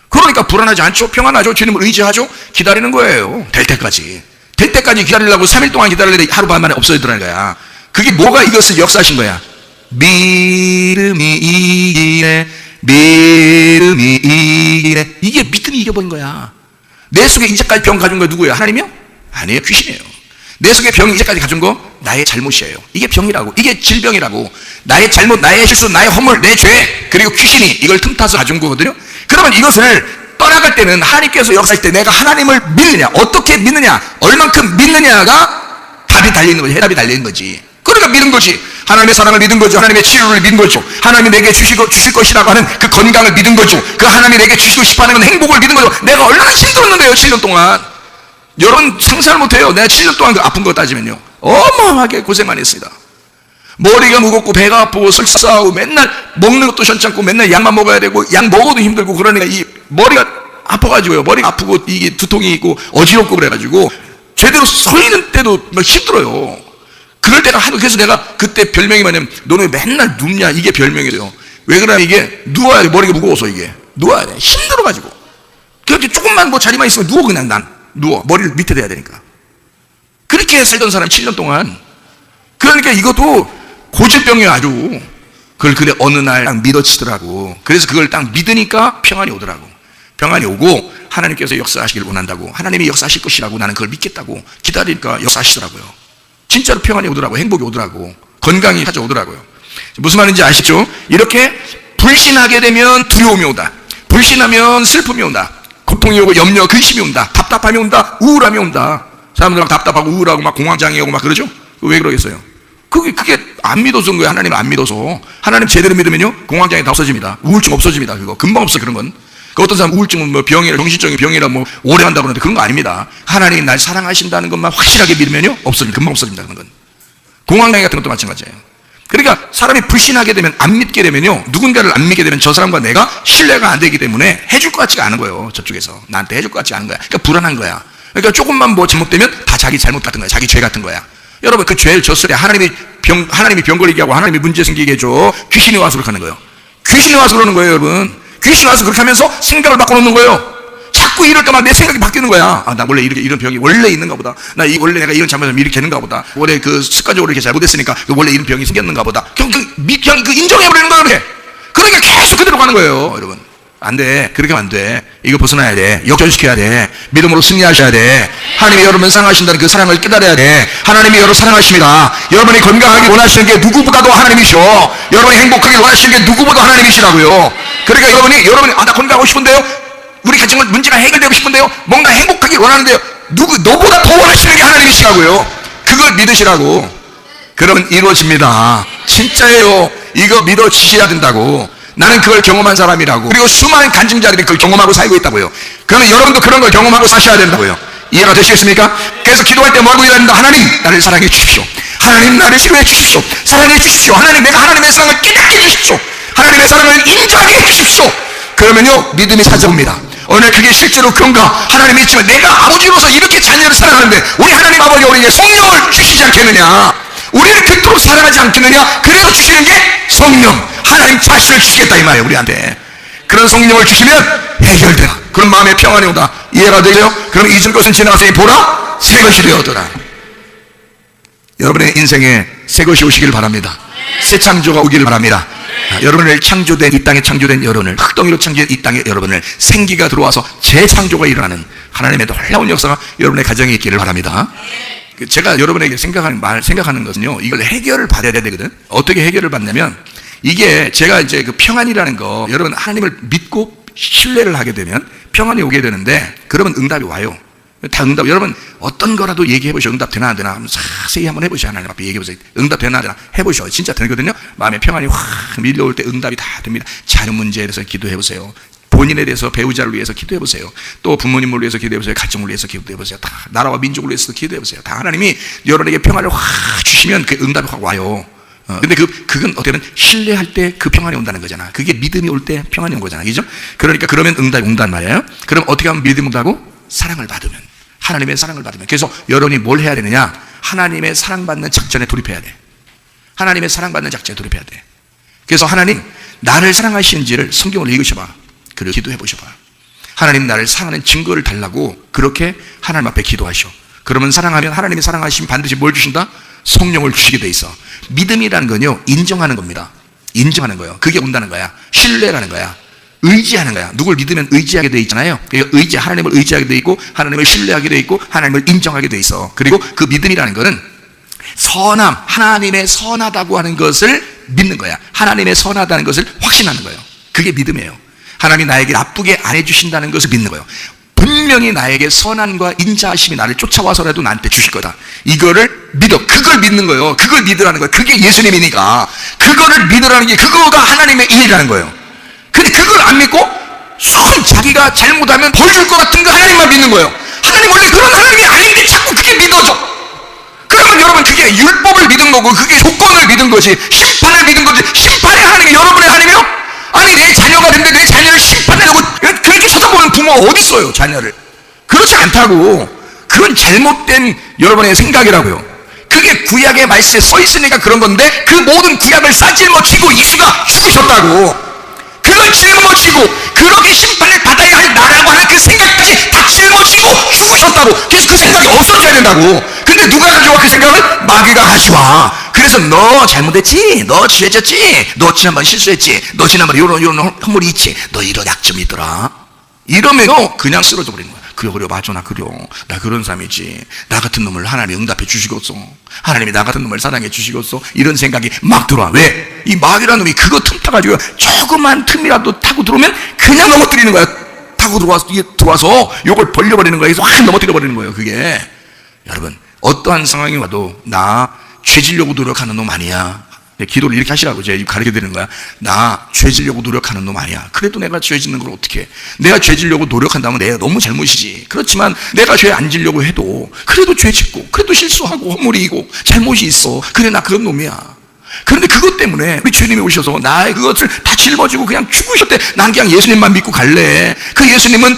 그러니까 불안하지 않죠. 평안하죠. 주님을 의지하죠. 기다리는 거예요. 될 때까지 기다리려고 3일 동안 기다리려고 하루 반 만에 없어지더라는 거야. 그게 뭐가 이것을 역사하신 거야? 믿음이 이기네. 이게 믿음이 이겨버린 거야. 내 속에 이제까지 병 가진 거 누구예요? 하나님이요? 아니에요. 귀신이에요. 내 속에 병이 이제까지 가진 거 나의 잘못이에요. 이게 병이라고. 이게 질병이라고. 나의 잘못, 나의 실수, 나의 허물, 내 죄, 그리고 귀신이 이걸 틈타서 가진 거거든요. 그러면 이것을 떠나갈 때는 하나님께서 역사할 때 내가 하나님을 믿느냐, 어떻게 믿느냐, 얼만큼 믿느냐가 답이 달려있는 거지. 해답이 달려있는 거지. 그러니까 믿은 거지. 하나님의 사랑을 믿은 거죠. 하나님의 치료를 믿은 거죠. 하나님이 내게 주실 것이라고 하는 그 건강을 믿은 거죠. 그 하나님이 내게 주시고 싶어하는 건 행복을 믿은 거죠. 내가 얼마나 힘들었는데요, 7년 동안. 여러분 상상을 못해요. 내가 7년 동안 그 아픈 거 따지면요, 어마어마하게 고생 많이 했습니다. 머리가 무겁고 배가 아프고 설사하고 맨날 먹는 것도 현찮고 맨날 약만 먹어야 되고, 약 먹어도 힘들고, 그러니까 이 머리가 아파가지고요. 머리가 아프고 이게 두통이 있고 어지럽고 그래가지고 제대로 서 있는 때도 막 힘들어요. 그럴 때가 하도. 그래서 내가 그때 별명이 뭐냐면, 너는 왜 맨날 눕냐, 이게 별명이래요. 왜 그러냐, 이게 누워야 돼. 머리가 무거워서 이게 누워야 돼. 힘들어가지고. 그렇게 조금만 뭐 자리만 있으면 누워. 그냥 난 누워. 머리를 밑에 대야 되니까. 그렇게 살던 사람 7년 동안. 그러니까 이것도 고질병이야 아주. 그걸 그래 어느 날 딱 믿어지더라고. 그래서 그걸 딱 믿으니까 평안이 오더라고. 평안이 오고 하나님께서 역사하시길 원한다고, 하나님이 역사하실 것이라고 나는 그걸 믿겠다고 기다리니까 역사하시더라고요. 진짜로 평안이 오더라고. 행복이 오더라고. 건강이 찾아오더라고요. 무슨 말인지 아시죠? 이렇게 불신하게 되면 두려움이 온다. 불신하면 슬픔이 온다. 고통이 오고 염려, 근심이 온다. 답답함이 온다. 우울함이 온다. 사람들 막 답답하고 우울하고 막 공황장애 오고 막 그러죠? 왜 그러겠어요? 그게 안 믿어서 그런 거예요. 하나님 안 믿어서. 하나님 제대로 믿으면요, 공황장애 다 없어집니다. 우울증 없어집니다. 그거 금방 없어. 그런 건. 그 어떤 사람 우울증은 뭐 병이라, 정신적인 병이라 뭐 오래 한다고 그러는데 그런 거 아닙니다. 하나님이 날 사랑하신다는 것만 확실하게 믿으면요, 없어집니다. 금방 없어집니다. 그런 건. 공황장애 같은 것도 마찬가지예요. 그러니까 사람이 불신하게 되면, 안 믿게 되면요, 누군가를 안 믿게 되면 저 사람과 내가 신뢰가 안 되기 때문에 해줄 것 같지가 않은 거예요. 저쪽에서 나한테 해줄 것 같지 않은 거야. 그러니까 불안한 거야. 그러니까 조금만 뭐 잘못되면 다 자기 잘못 같은 거야. 자기 죄 같은 거야. 여러분, 그 죄를 졌을 때 하나님이 병 걸리게 하고 하나님이 문제 생기게 해줘. 귀신이 와서 그렇게 하는 거예요. 귀신이 와서 그러는 거예요, 여러분. 귀신이 와서 그렇게 하면서 생각을 바꿔놓는 거예요. 자꾸 이럴 때마다 내 생각이 바뀌는 거야. 나 원래 이런 병이 원래 있는가 보다. 원래 내가 이런 잘못하면 이렇게 되는가 보다. 원래 그 습관적으로 이렇게 잘못했으니까 원래 이런 병이 생겼는가 보다. 그냥 인정해버리는 거야, 그렇게. 그러니까 계속 그대로 가는 거예요, 여러분. 안 돼. 그렇게 하면 안 돼. 이거 벗어나야 돼. 역전시켜야 돼. 믿음으로 승리하셔야 돼. 하나님이 여러분을 사랑하신다는 그 사랑을 깨달아야 돼. 하나님이 여러분을 사랑하십니다. 여러분이 건강하게 원하시는 게 누구보다도 하나님이셔. 여러분이 행복하게 원하시는 게 누구보다 하나님이시라고요. 그러니까 여러분이 나 건강하고 싶은데요, 우리 가정은 문제가 해결되고 싶은데요, 뭔가 행복하길 원하는데요, 너보다 더 원하시는 게 하나님이시라고요. 그걸 믿으시라고. 그러면 이루어집니다. 진짜예요. 이거 믿어주셔야 된다고. 나는 그걸 경험한 사람이라고. 그리고 수많은 간증자들이 그걸 경험하고 살고 있다고요. 그러면 여러분도 그런 걸 경험하고 사셔야 된다고요. 이해가 되시겠습니까? 그래서 기도할 때 뭐라고 해야 된다? 하나님, 나를 사랑해 주십시오. 하나님, 나를 싫어해 주십시오. 사랑해 주십시오. 하나님, 내가 하나님의 사랑을 깨닫게 해주십시오. 하나님의 사랑을 인정하게 해주십시오. 그러면요, 믿음이 찾아옵니다. 오늘 그게 실제로 그런가? 하나님이 있지만 내가 아버지로서 이렇게 자녀를 사랑하는데 우리 하나님 아버지가 우리에게 성령을 주시지 않겠느냐? 우리를 그토록 사랑하지 않겠느냐? 그래서 주시는 게 성령, 하나님 자신을 주시겠다 이 말이에요. 우리한테 그런 성령을 주시면 해결되라. 그런 마음의 평안이 온다. 이해가 되죠? 그럼 잊은 것은 지나갔으니 보라, 새 것이 되었더라. 여러분의 인생에 새 것이 오시길 바랍니다. 새 창조가 오기를 바랍니다. 여러분을 창조된, 이 땅에 창조된 여러분을, 흙덩이로 창조된 이 땅에 여러분을 생기가 들어와서 재창조가 일어나는 하나님의 놀라운 역사가 여러분의 가정에 있기를 바랍니다. 제가 여러분에게 생각하는 것은요, 이걸 해결을 받아야 되거든. 어떻게 해결을 받냐면, 이게 제가 이제 그 평안이라는 거, 여러분 하나님을 믿고 신뢰를 하게 되면 평안이 오게 되는데, 그러면 응답이 와요. 다 응답. 여러분 어떤 거라도 얘기해 보셔. 응답 되나 안 되나 한번 자세히 한번 해보셔. 하나님 앞에 얘기해 보세요. 응답 되나 안 되나 해보셔. 진짜 되거든요. 마음의 평안이 확 밀려올 때 응답이 다 됩니다. 자녀 문제에 대해서 기도해 보세요. 본인에 대해서, 배우자를 위해서 기도해 보세요. 또 부모님을 위해서 기도해 보세요. 가정을 위해서 기도해 보세요. 다 나라와 민족을 위해서 기도해 보세요. 다 하나님이 여러분에게 평안을 확 주시면 그 응답이 확 와요. 근데 그건 어떻게든 신뢰할 때 그 평안이 온다는 거잖아. 그게 믿음이 올 때 평안이 온 거잖아. 그죠? 그러니까 그러면 응답이 온단 말이에요. 그럼 어떻게 하면 믿음이 온다고? 사랑을 받으면. 하나님의 사랑을 받으면. 그래서 여러분이 뭘 해야 되느냐? 하나님의 사랑받는 작전에 돌입해야 돼. 하나님의 사랑받는 작전에 돌입해야 돼. 그래서 하나님, 나를 사랑하시는지를 성경을 읽으셔봐. 그리고 기도해 보셔봐. 하나님, 나를 사랑하는 증거를 달라고 그렇게 하나님 앞에 기도하셔. 그러면 사랑하면 하나님이 사랑하시면 반드시 뭘 주신다? 성령을 주시게 돼 있어. 믿음이라는 건요, 인정하는 겁니다. 인정하는 거예요. 그게 온다는 거야. 신뢰라는 거야. 의지하는 거야. 누굴 믿으면 의지하게 돼 있잖아요. 그러니까 하나님을 의지하게 돼 있고, 하나님을 신뢰하게 돼 있고, 하나님을 인정하게 돼 있어. 그리고 그 믿음이라는 거는 선함, 하나님의 선하다고 하는 것을 믿는 거야. 하나님의 선하다는 것을 확신하는 거예요. 그게 믿음이에요. 하나님이 나에게 나쁘게 안 해주신다는 것을 믿는 거예요. 분명히 나에게 선함과 인자하심이 나를 쫓아와서라도 나한테 주실 거다. 이거를 믿어. 그걸 믿는 거예요. 그걸 믿으라는 거예요. 그게 예수님이니까. 그거를 믿으라는 게, 그거가 하나님의 일이라는 거예요. 근데 그걸 안 믿고 자기가 잘못하면 벌 줄 것 같은 거 하나님만 믿는 거예요. 하나님 원래 그런 하나님이 아닌데 자꾸 그게 믿어져. 그러면 여러분 그게 율법을 믿은 거고, 그게 조건을 믿은 거지, 심판을 믿은 거지. 심판의 하나님이 여러분의 하나님이요? 아니, 내 자녀가 됐는데 내 자녀를 심판하려고 그렇게 쳐다보는 부모가 어디 있어요, 자녀를. 그렇지 않다고. 그건 잘못된 여러분의 생각이라고요. 그게 구약의 말씀에 써 있으니까 그런 건데, 그 모든 구약을 싸질머치고 예수가 죽으셨다고. 그걸 짊어지고 그렇게 심판을 받아야 할 나라고 하는 그 생각까지 다 짊어지고 죽으셨다고. 그래서 그 생각이 없어져야 된다고. 근데 누가 가져와 그 생각을? 마귀가 가져와. 그래서 너 잘못했지, 너 죄졌지, 너 지난번 실수했지, 너 지난번에 이런 허물이 있지, 너 이런 약점이 있더라. 이러면요 그냥 쓰러져 버리는 거야. 그래 맞아, 나 그런 사람이지. 나 같은 놈을 하나님이 응답해 주시겠어. 하나님이 나 같은 놈을 사랑해 주시겠어. 이런 생각이 막 들어와. 왜? 이 마귀라는 놈이 그거 틈 타가지고 조그만 틈이라도 타고 들어오면 그냥 넘어뜨리는 거야. 타고 들어와서 요걸 벌려버리는 거야. 그래서 확 넘어뜨려 버리는 거예요. 그게 여러분 어떠한 상황이 와도 나 죄지려고 노력하는 놈 아니야. 기도를 이렇게 하시라고 제가 가르쳐 드리는 거야. 나 죄지려고 노력하는 놈 아니야. 그래도 내가 죄 짓는 걸 어떻게 해? 내가 죄 지려고 노력한다면 내가 너무 잘못이지. 그렇지만 내가 죄 안 지려고 해도 그래도 죄 짓고, 그래도 실수하고 허물이고 잘못이 있어. 그래, 나 그런 놈이야. 그런데 그것 때문에 우리 주님이 오셔서 나의 그것을 다 짊어지고 그냥 죽으셨대. 난 그냥 예수님만 믿고 갈래. 그 예수님은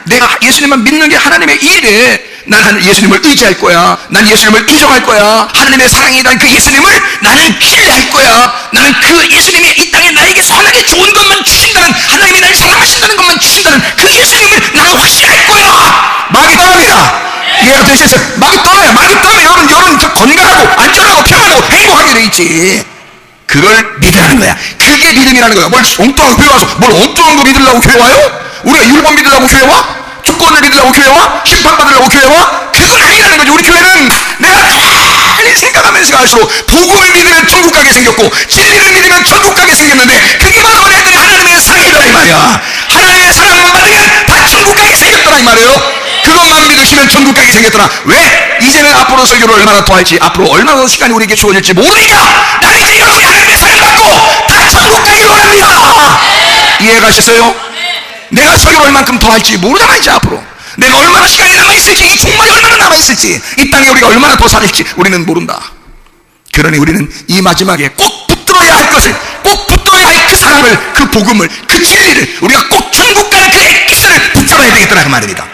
내가 예수님만 믿는 게 하나님의 일이래. 난 예수님을 의지할 거야. 난 예수님을 인정할 거야. 하나님의 사랑이란 그 예수님을 나는 신뢰할 거야. 나는 그 예수님이 이 땅에 나에게 선하게 좋은 것만 주신다는, 하나님이 나를 사랑하신다는 것만 주신다는 그 예수님을 나는 확신할 거야. 마귀 떠납니다. 이해가 되시겠어요? 마귀 떠나요. 마귀 떠나면 여러분 건강하고 안전하고 평안하고 행복하게 돼 있지. 그걸 믿으라는 거야. 그게 믿음이라는 거야. 뭘 엉뚱한 교회 와서 뭘 엉뚱한 거 믿으려고 교회 와요? 우리가 율법 믿으려고 교회 와? 조건을 믿으려고 교회 와? 심판받으려고 교회 와? 그건 아니라는 거지. 우리 교회는 내가 가만히 생각하면서 갈수록 복음을 믿으면 천국 가게 생겼고, 진리를 믿으면 천국 가게 생겼는데, 그게 바로 너희들이 하나님의 사랑이다 이 말이야. 하나님의 사랑만 받으면 다 말이에요? 그것만 믿으시면 천국 가게 생겼더라. 왜? 이제는 앞으로 설교를 얼마나 더 할지, 앞으로 얼마나 더 시간이 우리에게 주어질지 모르니까 나는 이제 여러분이 하나님의 사랑받고 다 천국 가기를 원합니다. 이해가셨어요? 내가 설교를 얼만큼 더 할지 모르잖아. 이제 앞으로 내가 얼마나 시간이 남아있을지, 이 종말이 얼마나 남아있을지, 이 땅에 우리가 얼마나 더 살을지 우리는 모른다. 그러니 우리는 이 마지막에 꼭 붙들어야 할 것을, 꼭 붙들어야 할 그 사랑을, 그 복음을, 그 진리를, 우리가 꼭 천국 가는 그 액기스를 붙잡아야 되겠더라 그 말입니다.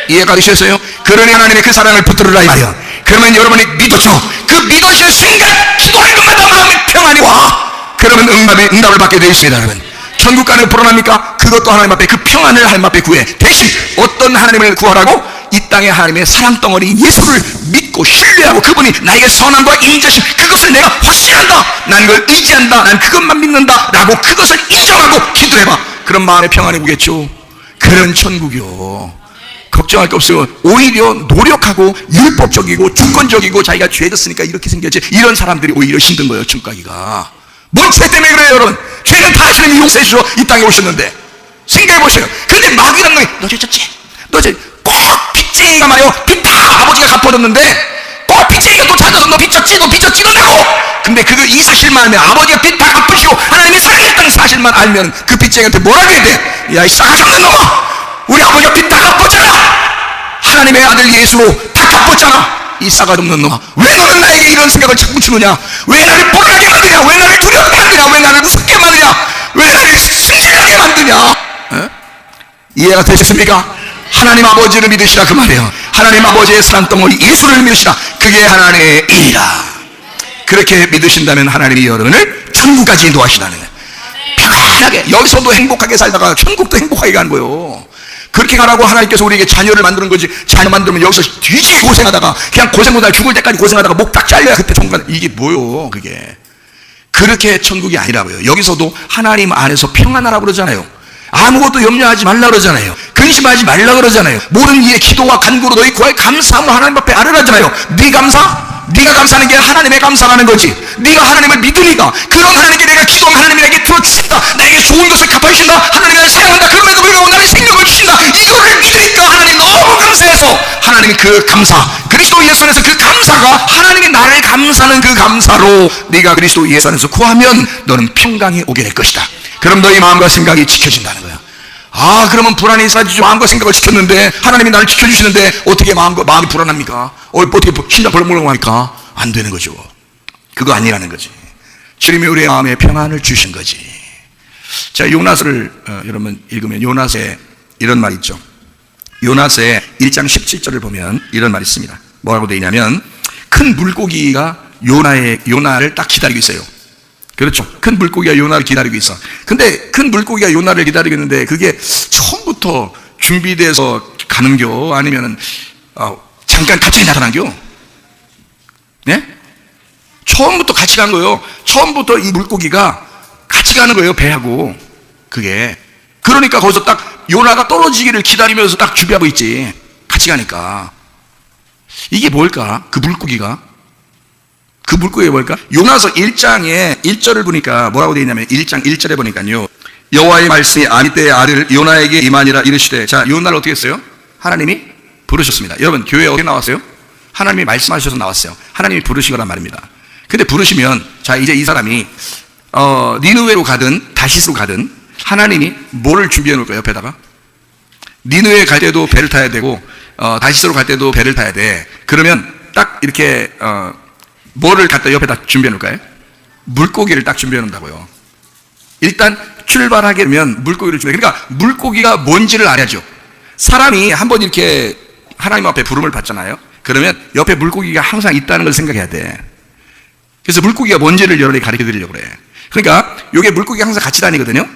이해가 되셨어요? 그러니 하나님의 그 사랑을 붙들으라 이 말이야. 그러면 여러분이 믿어줘. 그 믿어지는 순간 기도할 것마다 마음에 평안이 와. 그러면 응답을 받게 되어 있습니다. 여러분, 천국 가는 게 불안합니까? 그것도 하나님 앞에, 그 평안을 하나님 앞에 구해. 대신 어떤 하나님을 구하라고? 이 땅에 하나님의 사랑 덩어리 예수를 믿고 신뢰하고 그분이 나에게 선함과 인자심, 그것을 내가 확신한다, 난 그걸 의지한다, 난 그것만 믿는다 라고 그것을 인정하고 기도해봐. 그런 마음의 평안이 오겠죠. 그런 천국이요, 걱정할 게 없어요. 오히려 노력하고 율법적이고 주권적이고 자기가 죄졌으니까 이렇게 생겼지, 이런 사람들이 오히려 힘든 거예요. 천국 가기가. 뭔 죄 때문에 그래요 여러분? 죄는 다 하시는 용서해 주셔 이 땅에 오셨는데. 생각해보세요. 그런데 마귀라는 놈이 너 죄졌지? 너 죄, 꼭 빚쟁이가 말이요, 빚 다 아버지가 갚아줬는데 꼭 빚쟁이가 또 찾아서 너 빚졌지? 너 빚졌지? 너라고. 근데 이 사실만 알면, 아버지가 빚 다 갚으시고 하나님이 사랑했다는 사실만 알면 그 빚쟁이한테 뭐라고 해야 돼? 야, 이 싸가지 없는 놈아, 우리 아버지가 빚 다 갚았잖아. 하나님의 아들 예수로 다 갚았잖아. 이 싸가지 없는 놈아, 왜 너는 나에게 이런 생각을 자꾸 주느냐? 왜 나를 불안하게 만드냐? 왜 나를 두렵게 만드냐? 왜 나를 무섭게 만드냐? 왜 나를 승진하게 만드냐? 에? 이해가 되셨습니까? 하나님 아버지를 믿으시라 그 말이에요. 하나님 아버지의 사랑 덩어리 예수를 믿으시라. 그게 하나님의 일이라. 그렇게 믿으신다면 하나님이 여러분을 천국까지 인도하시라는 거예요. 편안하게, 여기서도 행복하게 살다가 천국도 행복하게 가는 거예요. 그렇게 가라고 하나님께서 우리에게 자녀를 만드는 거지. 자녀 만들면 여기서 뒤지게 고생하다가, 그냥 고생보다 죽을 때까지 고생하다가 목 딱 잘려야 그때 천국 가는, 이게 뭐요 그게. 그렇게 천국이 아니라고요. 여기서도 하나님 안에서 평안하라고 그러잖아요. 아무것도 염려하지 말라 그러잖아요. 근심하지 말라 그러잖아요. 모든 이의 기도와 간구로 너희 구하여 감사함으로 하나님 앞에 아뢰라잖아요. 네 감사? 네가 감사하는 게 하나님의 감사라는 거지. 네가 하나님을 믿으니까, 그런 하나님께 내가 기도하면 하나님이 나에게 들어주신다, 나에게 좋은 것을 갚아주신다, 하나님이 나를 사랑한다, 그럼에도 불구하고 나를 생명을 주신다, 이거를 믿으니까 하나님 너무 감사해서 하나님이 그 감사, 그리스도 예수 안에서 그 감사가 하나님이 나를 감사하는 그 감사로 네가 그리스도 예수 안에서 구하면 너는 평강이 오게 될 것이다. 그럼 너희 마음과 생각이 지켜진다는 거야. 아, 그러면 불안이 사라지죠. 마음과 생각을 지켰는데, 하나님이 나를 지켜주시는데 어떻게 마음이 불안합니까? 어떻게 심장 벌렁벌렁 하니까 안 되는 거죠. 그거 아니라는 거지. 주님이 우리의 마음에 평안을 주신 거지. 자, 요나서를 여러분 읽으면 요나서에 이런 말이 있죠. 요나서의 1장 17절을 보면 이런 말이 있습니다. 뭐라고 되어 있냐면, 큰 물고기가 요나를 딱 기다리고 있어요. 그렇죠. 큰 물고기가 요나를 기다리고 있어. 근데 큰 물고기가 요나를 기다리고 있는데 그게 처음부터 준비돼서 가는겨? 아니면은 잠깐 갑자기 나타난겨? 네? 처음부터 같이 간 거예요. 처음부터 이 물고기가 같이 가는 거예요, 배하고. 그게. 그러니까 거기서 딱 요나가 떨어지기를 기다리면서 딱 준비하고 있지. 같이 가니까. 이게 뭘까? 그 물고기가 뭘까? 요나서 1장에 1절을 보니까 뭐라고 되어 있냐면, 1장 1절에 보니까요, 여호와의 말씀이 아미떼의 아들 요나에게 임하니라 이르시되. 자, 요나를 어떻게 했어요? 하나님이 부르셨습니다. 여러분, 교회에 어떻게 나왔어요? 하나님이 말씀하셔서 나왔어요. 하나님이 부르시거란 말입니다. 근데 부르시면, 자, 이제 이 사람이 니느웨로 가든 다시스로 가든 하나님이 뭐를 준비해 놓을 거예요? 옆에다가 니느웨 갈 때도 배를 타야 되고 다시스로 갈 때도 배를 타야 돼. 그러면 딱 이렇게 뭐를 갖다 옆에다 준비해 놓을까요? 물고기를 딱 준비해 놓는다고요. 일단 출발하게 되면 물고기를 준비해. 그러니까 물고기가 뭔지를 알아야죠. 사람이 한번 이렇게 하나님 앞에 부름을 받잖아요. 그러면 옆에 물고기가 항상 있다는 걸 생각해야 돼. 그래서 물고기가 뭔지를 여러분이 가르쳐 드리려고 그래. 그러니까 이게 물고기가 항상 같이 다니거든요.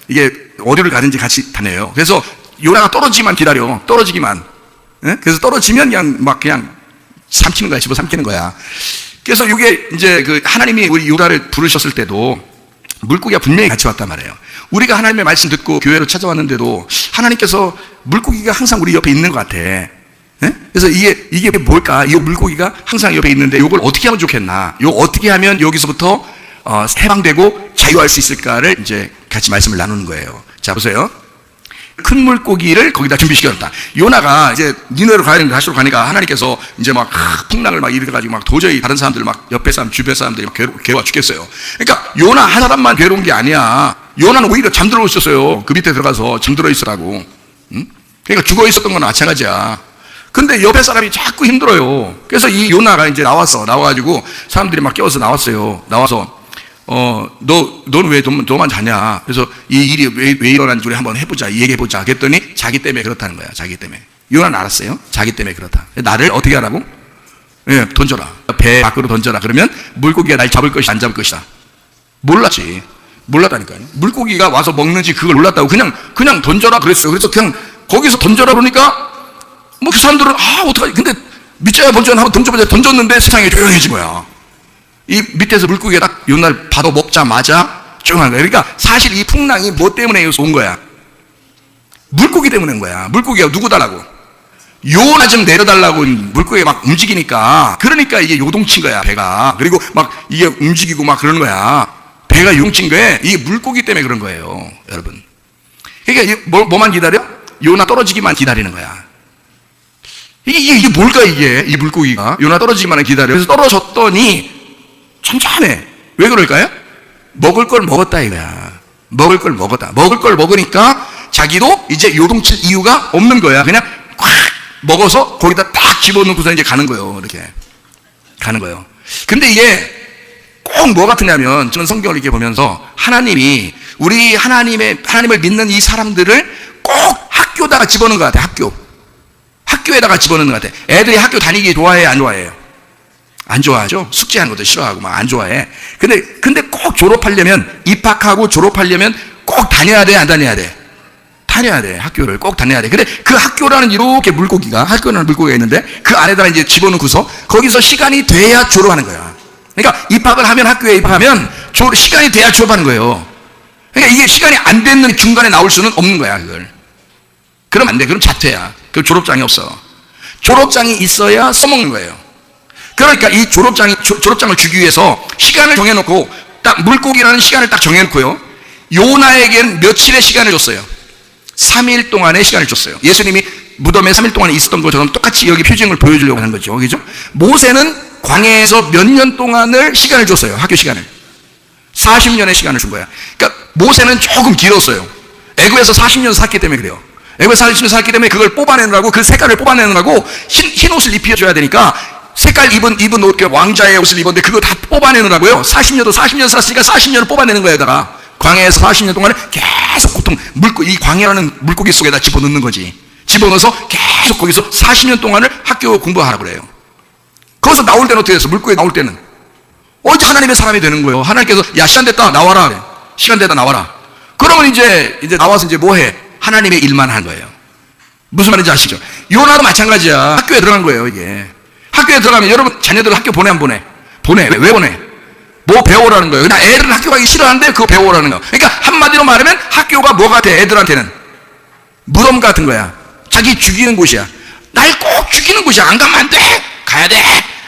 이게 어디를 가든지 같이 다녀요. 그래서 요나가 떨어지기만 기다려. 떨어지기만. 그래서 떨어지면 그냥 삼키는 거야. 집어 삼키는 거야. 그래서 이게 이제 그 하나님이 우리 요나를 부르셨을 때도 물고기가 분명히 같이 왔단 말이에요. 우리가 하나님의 말씀 듣고 교회로 찾아왔는데도 하나님께서 물고기가 항상 우리 옆에 있는 것 같아. 그래서 이게 뭘까? 이 물고기가 항상 옆에 있는데 이걸 어떻게 하면 좋겠나? 이거 어떻게 하면 여기서부터 해방되고 자유할 수 있을까를 이제 같이 말씀을 나누는 거예요. 자, 보세요. 큰 물고기를 거기다 준비시켰다. 요나가 이제 니네로 가시러 가니까 하나님께서 이제 막 풍랑을 막 일으켜가지고 막 도저히 다른 사람들 막 옆에 사람, 주변 사람들이 막 괴로워 죽겠어요. 그러니까 요나 한 사람만 괴로운 게 아니야. 요나는 오히려 잠들어 있었어요. 그 밑에 들어가서 잠들어 있으라고. 응? 그러니까 죽어 있었던 건 마찬가지야. 근데 옆에 사람이 자꾸 힘들어요. 그래서 이 요나가 이제 나와가지고 사람들이 막 깨워서 나왔어요. 나와서 너는 왜 너만 자냐? 그래서 이 일이 왜 일어난지 우리 한번 해보자, 얘기해보자. 그랬더니 자기 때문에 그렇다는 거야. 자기 때문에. 요나는 알았어요. 자기 때문에 그렇다. 나를 어떻게 하라고? 예, 던져라. 배 밖으로 던져라. 그러면 물고기가 날 잡을 것이다, 안 잡을 것이다. 몰랐지. 몰랐다니까요. 물고기가 와서 먹는지 그걸 몰랐다고 그냥 던져라 그랬어요. 그래서 그냥 거기서 던져라 그러니까 뭐 그 사람들은 어떡하지? 근데 밑자야 번쩍 하고 던졌는데 세상이 조용해진 거야. 이 밑에서 물고기가 딱 요날 받아 먹자마자 조용한 거야. 그러니까 사실 이 풍랑이 뭐 때문에 온 거야? 물고기 때문에 온 거야. 물고기가 누구다라고? 요나 좀 내려달라고 물고기가 막 움직이니까, 그러니까 이게 요동친 거야, 배가. 그리고 막 이게 움직이고 막 그러는 거야. 배가 요동친 거에 이게 물고기 때문에 그런 거예요, 여러분. 그러니까 뭐만 기다려? 요나 떨어지기만 기다리는 거야. 이게 뭘까, 이 물고기가? 요나 떨어지기만 기다려. 그래서 떨어졌더니 천천해. 왜 그럴까요? 먹을 걸 먹었다 이거야. 먹을 걸 먹었다. 먹을 걸 먹으니까 자기도 이제 요동칠 이유가 없는 거야. 그냥 꽉 먹어서 거기다 딱 집어넣고서 이제 가는 거예요. 이렇게 가는 거예요. 근데 이게 꼭 뭐 같으냐면, 저는 성경을 이렇게 보면서 하나님이 하나님을 믿는 이 사람들을 꼭 학교에다가 집어넣는 것 같아. 학교에다가 집어넣는 것 같아. 애들이 학교 다니기 좋아해, 안 좋아해요? 안 좋아하죠? 숙제하는 것도 싫어하고 막 안 좋아해. 근데 꼭 입학하고 졸업하려면 꼭 다녀야 돼, 안 다녀야 돼? 다녀야 돼. 학교를 꼭 다녀야 돼. 근데 그 학교라는 이렇게 학교라는 물고기가 있는데 그 안에다가 이제 집어넣고서 거기서 시간이 돼야 졸업하는 거야. 그러니까 입학을 하면, 학교에 입학하면 시간이 돼야 졸업하는 거예요. 그러니까 이게 시간이 안 됐는 중간에 나올 수는 없는 거야, 그걸. 그럼 안 돼. 그럼 자퇴야. 그 졸업장이 없어. 졸업장이 있어야 써먹는 거예요. 그러니까 이 졸업장을 주기 위해서 시간을 정해놓고, 딱 물고기라는 시간을 딱 정해놓고요, 요나에게는 며칠의 시간을 줬어요? 3일 동안의 시간을 줬어요. 예수님이 무덤에 3일 동안 있었던 것처럼 똑같이 여기 표징을 보여주려고 하는 거죠. 그죠? 모세는 광야에서 몇 년 동안을 시간을 줬어요. 학교 시간을. 40년의 시간을 준 거야. 그러니까 모세는 조금 길었어요. 애굽에서 40년 살기 때문에 그래요. 애굽에서 40년 살기 때문에 그걸 뽑아내느라고, 그 색깔을 뽑아내느라고 흰 옷을 입혀줘야 되니까 색깔 입은 옷, 왕자의 옷을 입었는데 그거 다 뽑아내느라고요. 40년 살았으니까 40년을 뽑아내는 거에다가 광야에서 40년 동안에 계속 이 광야라는 물고기 속에다 집어넣는 거지. 집어넣어서 계속 거기서 40년 동안을 학교 공부하라고 그래요. 거기서 나올 때는 어떻게 됐어? 물고기 나올 때는 이제 하나님의 사람이 되는 거예요. 하나님께서 야, 시간 됐다, 나와라 그래. 시간 됐다, 나와라. 그러면 이제 나와서 이제 뭐 해? 하나님의 일만 한 거예요. 무슨 말인지 아시죠? 요나도 마찬가지야. 학교에 들어간 거예요, 이게. 학교에 들어가면 여러분 자녀들 학교 보내, 안 보내? 보내. 왜 보내? 뭐 배우라는 거예요. 그냥 애들은 학교 가기 싫어하는데 그거 배우라는 거예요. 그러니까 한마디로 말하면 학교가 뭐 같아? 애들한테는 무덤 같은 거야. 자기 죽이는 곳이야. 날 꼭 죽이는 곳이야. 안 가면 안 돼. 가야 돼.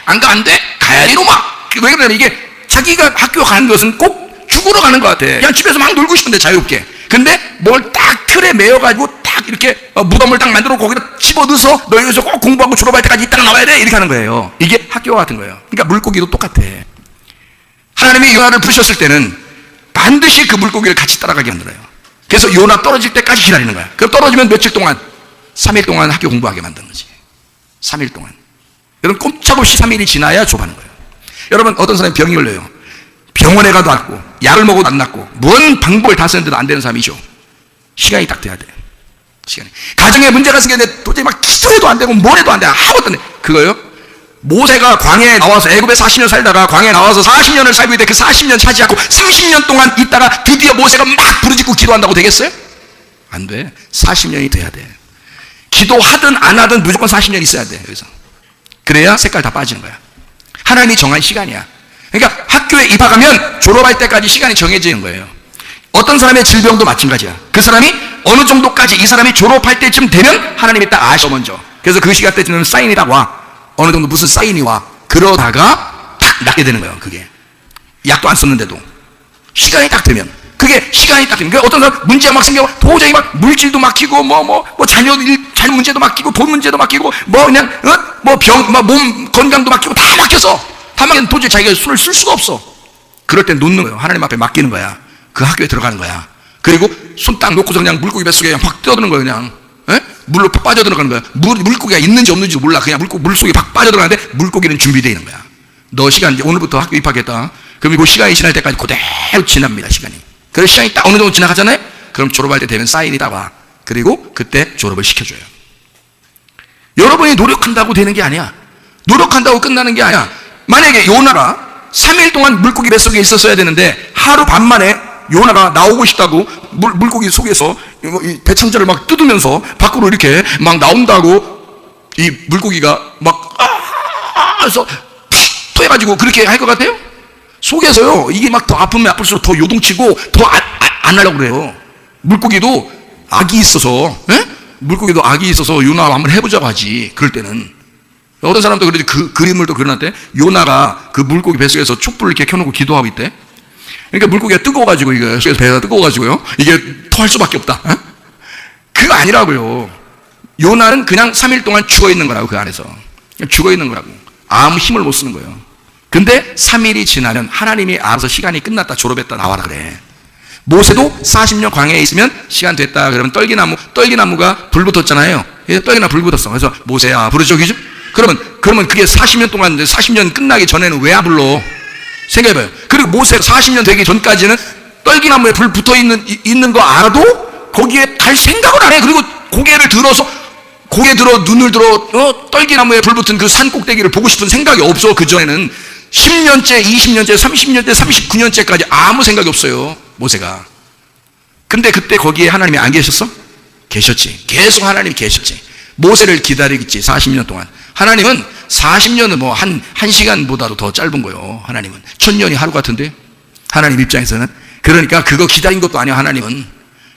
안 가면 안 돼. 가야 돼, 이놈아. 왜 그러냐면 이게 자기가 학교 가는 것은 꼭 죽으러 가는 것 같아. 그냥 집에서 막 놀고 싶은데, 자유롭게. 근데 뭘 딱 틀에 매여가지고 딱 이렇게 무덤을 딱 만들어 거기다 집어넣어서 너 여기서 꼭 공부하고 졸업할 때까지 이따가 나와야 돼, 이렇게 하는 거예요. 이게 학교와 같은 거예요. 그러니까 물고기도 똑같아. 하나님이 요나를 부르셨을 때는 반드시 그 물고기를 같이 따라가게 만들어요. 그래서 요나 떨어질 때까지 기다리는 거야. 그럼 떨어지면 며칠 동안? 3일 동안 학교 공부하게 만드는 거지. 3일 동안. 여러분, 꼼짝없이 3일이 지나야 졸업하는 거예요. 여러분, 어떤 사람이 병이 걸려요. 병원에 가도 낫고 약을 먹어도 안 낫고 뭔 방법을 다 쓰는데도 안 되는 사람이죠. 시간이 딱 돼야 돼. 시간이. 가정에 문제가 생겼는데 도저히 막 기도해도 안 되고 뭘 해도 안 돼. 아무것도 안 돼. 그거요? 모세가 광야에 나와서 애굽에 40년 살다가 광야에 나와서 40년을 살고 있는데 그 40년 차지하고 30년 동안 있다가 드디어 모세가 막 부르짖고 기도한다고 되겠어요? 안 돼. 40년이 돼야 돼. 기도하든 안 하든 무조건 40년이 있어야 돼. 여기서. 그래야 색깔 다 빠지는 거야. 하나님이 정한 시간이야. 그러니까 학교에 입학하면 졸업할 때까지 시간이 정해지는 거예요. 어떤 사람의 질병도 마찬가지야. 그 사람이 어느 정도까지, 이 사람이 졸업할 때쯤 되면 하나님이 딱 아셔 먼저. 그래서 그 시간 때쯤은 사인이 딱 와. 어느 정도 무슨 사인이 와. 그러다가 딱 낫게 되는 거예요. 그게 약도 안 썼는데도 시간이 딱 되면 그게 시간이 딱 되니까 어떤 사람 문제가 막 생겨 도저히 막 물질도 막히고 뭐 자녀 문제도 막히고 돈 문제도 막히고 뭐 그냥 뭐 병, 몸 건강도 막히고 다 막혀서 다 막히면 도저히 자기가 손을 쓸 수가 없어. 그럴 때 놓는 거예요. 하나님 앞에 맡기는 거야. 그 학교에 들어가는 거야. 그리고 손 딱 놓고서 그냥 물고기 뱃속에 그냥 팍 뛰어드는 거예요. 그냥 물로 팍 빠져들어가는 거야. 물고기가 있는지 없는지 몰라. 그냥 물속에 팍 빠져들어가는데 물고기는 준비되어 있는 거야. 너 시간 이제 오늘부터 학교 입학했다. 그럼 그 시간이 지날 때까지 그대로 지납니다. 시간이. 그래서 시간이 딱 어느 정도 지나가잖아요. 그럼 졸업할 때 되면 사인이 딱 와. 그리고 그때 졸업을 시켜줘요. 여러분이 노력한다고 되는 게 아니야. 노력한다고 끝나는 게 아니야. 만약에 요나가 3일 동안 물고기 뱃속에 있었어야 되는데 하루 반 만에 요나가 나오고 싶다고 물고기 속에서 이 배창자를 막 뜯으면서 밖으로 이렇게 막 나온다고 이 물고기가 막 해서 푹 해가지고 그렇게 할 것 같아요? 속에서요 이게 막 더 아프면 아플수록 더 요동치고 더 안 하려고 그래요. 물고기도 악이 있어서 물고기도 악이 있어서 요나 한번 해보자고 하지. 그럴 때는 어떤 사람도 그러지. 그 그림을 또 그려놨대. 요나가 그 물고기 뱃속에서 촛불을 이렇게 켜놓고 기도하고 있대. 그러니까 물고기가 뜨거워가지고 이게 배가 뜨거워가지고요 이게 토할 수밖에 없다. 그거 아니라고요. 요나는 그냥 3일 동안 죽어있는 거라고. 그 안에서 죽어있는 거라고. 아무 힘을 못 쓰는 거예요. 근데 3일이 지나면 하나님이 알아서 시간이 끝났다 졸업했다 나와라 그래. 모세도 40년 광야에 있으면 시간 됐다 그러면 떨기나무가 불 붙었잖아요. 떨기나무 불 붙었어. 그래서 모세야 부르짖기죠. 그러면 그게 40년 동안 40년 끝나기 전에는 왜 안 불러? 생각해봐요. 그리고 모세가 40년 되기 전까지는 떨기나무에 불 붙어 있는 거 알아도 거기에 갈 생각을 안 해. 그리고 고개 들어 눈을 들어 떨기나무에 불 붙은 그 산 꼭대기를 보고 싶은 생각이 없어. 그 전에는 10년째, 20년째, 30년째, 39년째까지 아무 생각이 없어요. 모세가. 근데 그때 거기에 하나님이 안 계셨어? 계셨지. 계속 하나님이 계셨지. 모세를 기다리겠지. 40년 동안. 하나님은 40년은 뭐 한 시간보다도 더 짧은 거예요. 하나님은 1000년이 하루 같은데 하나님 입장에서는. 그러니까 그거 기다린 것도 아니야. 하나님은.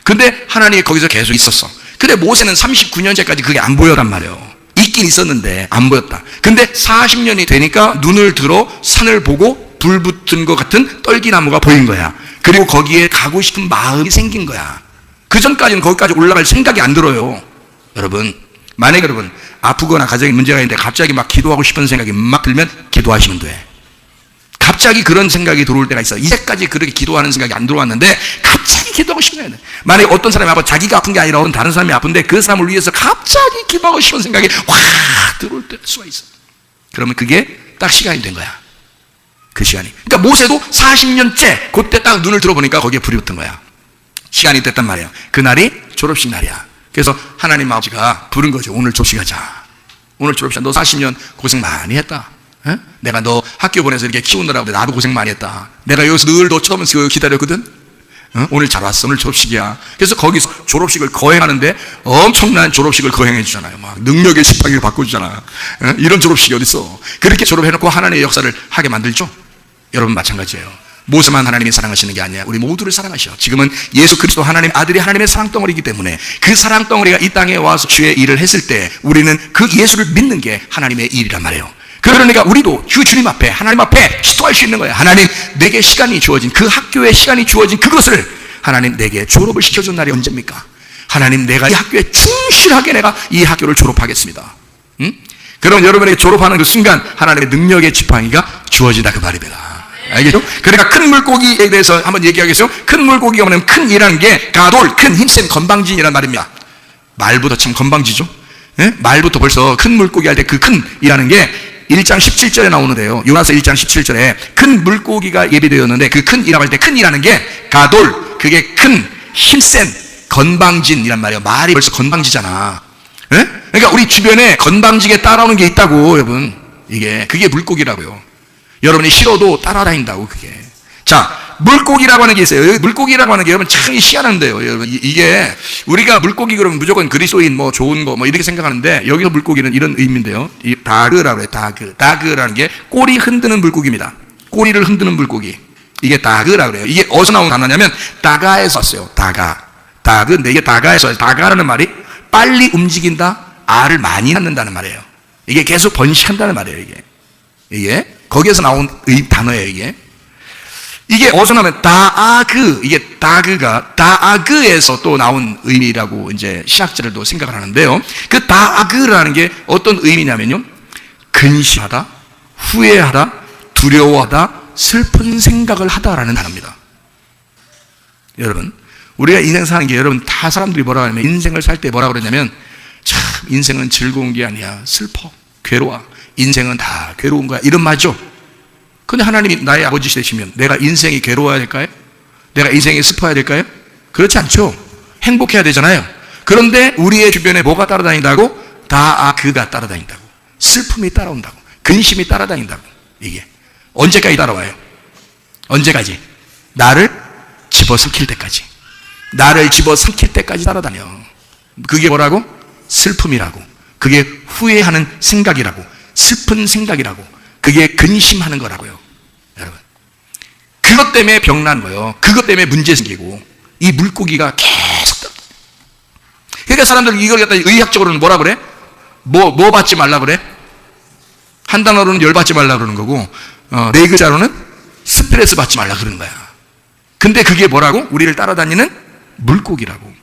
근데 하나님이 거기서 계속 있었어. 근데 모세는 39년째까지 그게 안 보여란 말이에요. 있긴 있었는데 안 보였다. 근데 40년이 되니까 눈을 들어 산을 보고 불 붙은 것 같은 떨기나무가 보인 거야. 그리고 거기에 가고 싶은 마음이 생긴 거야. 그 전까지는 거기까지 올라갈 생각이 안 들어요. 여러분, 만약에 여러분 아프거나 가정에 문제가 있는데 갑자기 막 기도하고 싶은 생각이 막 들면 기도하시면 돼. 갑자기 그런 생각이 들어올 때가 있어. 이제까지 그렇게 기도하는 생각이 안 들어왔는데 갑자기 기도하고 싶은 거야. 만약에 어떤 사람이 아파 자기가 아픈 게 아니라 어떤 다른 사람이 아픈데 그 사람을 위해서 갑자기 기도하고 싶은 생각이 확 들어올 때 수가 있어. 그러면 그게 딱 시간이 된 거야. 그 시간이. 그러니까 모세도 40년째 그때 딱 눈을 들어보니까 거기에 불이 붙은 거야. 시간이 됐단 말이에요. 그날이 졸업식 날이야. 그래서 하나님 아버지가 부른 거죠. 오늘 졸업식하자. 오늘 졸업식. 너 40년 고생 많이 했다. 에? 내가 너 학교 보내서 이렇게 키우느라고 나도 고생 많이 했다. 내가 여기서 늘 너 처음에서 기다렸거든. 오늘 잘 왔어. 오늘 졸업식이야. 그래서 거기서 졸업식을 거행하는데 엄청난 졸업식을 거행해 주잖아요. 막 능력의 지팡이를 바꿔주잖아. 이런 졸업식이 어딨어. 그렇게 졸업해놓고 하나님의 역사를 하게 만들죠. 여러분 마찬가지예요. 모세만 하나님이 사랑하시는 게 아니야. 우리 모두를 사랑하셔. 지금은 예수 그리스도 하나님 아들이 하나님의 사랑덩어리이기 때문에 그 사랑덩어리가 이 땅에 와서 주의 일을 했을 때 우리는 그 예수를 믿는 게 하나님의 일이란 말이에요. 그러니까 우리도 그 주님 앞에 하나님 앞에 기도할 수 있는 거예요. 하나님 내게 시간이 주어진 그 학교에 시간이 주어진 그것을 하나님 내게 졸업을 시켜준 날이 언제입니까? 하나님 내가 이 학교에 충실하게 내가 이 학교를 졸업하겠습니다. 그럼 여러분에게 졸업하는 그 순간 하나님의 능력의 지팡이가 주어진다 그 말입니다. 알겠죠? 그러니까 큰 물고기에 대해서 한번 얘기하겠어요. 큰 물고기가 뭐냐면 큰 이라는 게 가돌, 큰 힘센 건방진이란 말입니다. 말보다 참 건방지죠? 네? 말부터 벌써 큰 물고기 할 때 그 큰 이라는 게 1장 17절에 나오는데요. 요나서 1장 17절에 큰 물고기가 예비되었는데 그 큰 이라고 할 때 큰 이라는 게 가돌, 그게 큰 힘센 건방진이란 말이에요. 말이 벌써 건방지잖아. 네? 그러니까 우리 주변에 건방지게 따라오는 게 있다고 여러분. 그게 물고기라고요. 여러분이 싫어도 따라다닌다고 그게. 자, 물고기라고 하는 게 있어요. 물고기라고 하는 게 여러분 참 희한한데요. 여러분 이게 우리가 물고기 그러면 무조건 그리스도인 뭐 좋은 거 뭐 이렇게 생각하는데 여기서 물고기는 이런 의미인데요. 이 다그라고 해요. 다그라는 게 꼬리 흔드는 물고기입니다. 꼬리를 흔드는 물고기. 이게 다그라고 그래요. 이게 어디서 나온 단어냐면 다가에서 왔어요. 다그인데 이게 다가에서 왔어요. 다가라는 말이 빨리 움직인다, 알을 많이 낳는다는 말이에요. 이게 계속 번식한다는 말이에요. 이게 거기에서 나온 단어예요. 이게 이게 어디서 나면 다아그, 이게 다그가 다아그에서 또 나온 의미라고 이제 신학자들도 생각을 하는데요. 그 다아그라는 게 어떤 의미냐면요, 근심하다, 후회하다, 두려워하다, 슬픈 생각을 하다라는 단어입니다. 여러분, 우리가 인생 사는 게, 여러분 다 사람들이 뭐라 하냐면, 인생을 살 때 뭐라 그러냐면, 참 인생은 즐거운 게 아니야, 슬퍼, 괴로워, 인생은 다 괴로운 거야, 이런 말이죠. 근데 하나님이 나의 아버지 되시면 내가 인생이 괴로워야 될까요? 내가 인생이 슬퍼야 될까요? 그렇지 않죠. 행복해야 되잖아요. 그런데 우리의 주변에 뭐가 따라다닌다고? 다아그가 따라다닌다고, 슬픔이 따라온다고, 근심이 따라다닌다고. 이게 언제까지 따라와요? 언제까지? 나를 집어삼킬 때까지. 나를 집어삼킬 때까지 따라다녀. 그게 뭐라고? 슬픔이라고. 그게 후회하는 생각이라고, 슬픈 생각이라고, 그게 근심하는 거라고요. 여러분, 그것 때문에 병난 거예요. 그것 때문에 문제 생기고, 이 물고기가 계속. 그러니까 사람들은 이걸 갖다 의학적으로는 뭐라 그래? 뭐 받지 말라 그래? 한 단어로는 열 받지 말라 그러는 거고, 네 글자로는 스트레스 받지 말라 그러는 거야. 근데 그게 뭐라고? 우리를 따라다니는 물고기라고.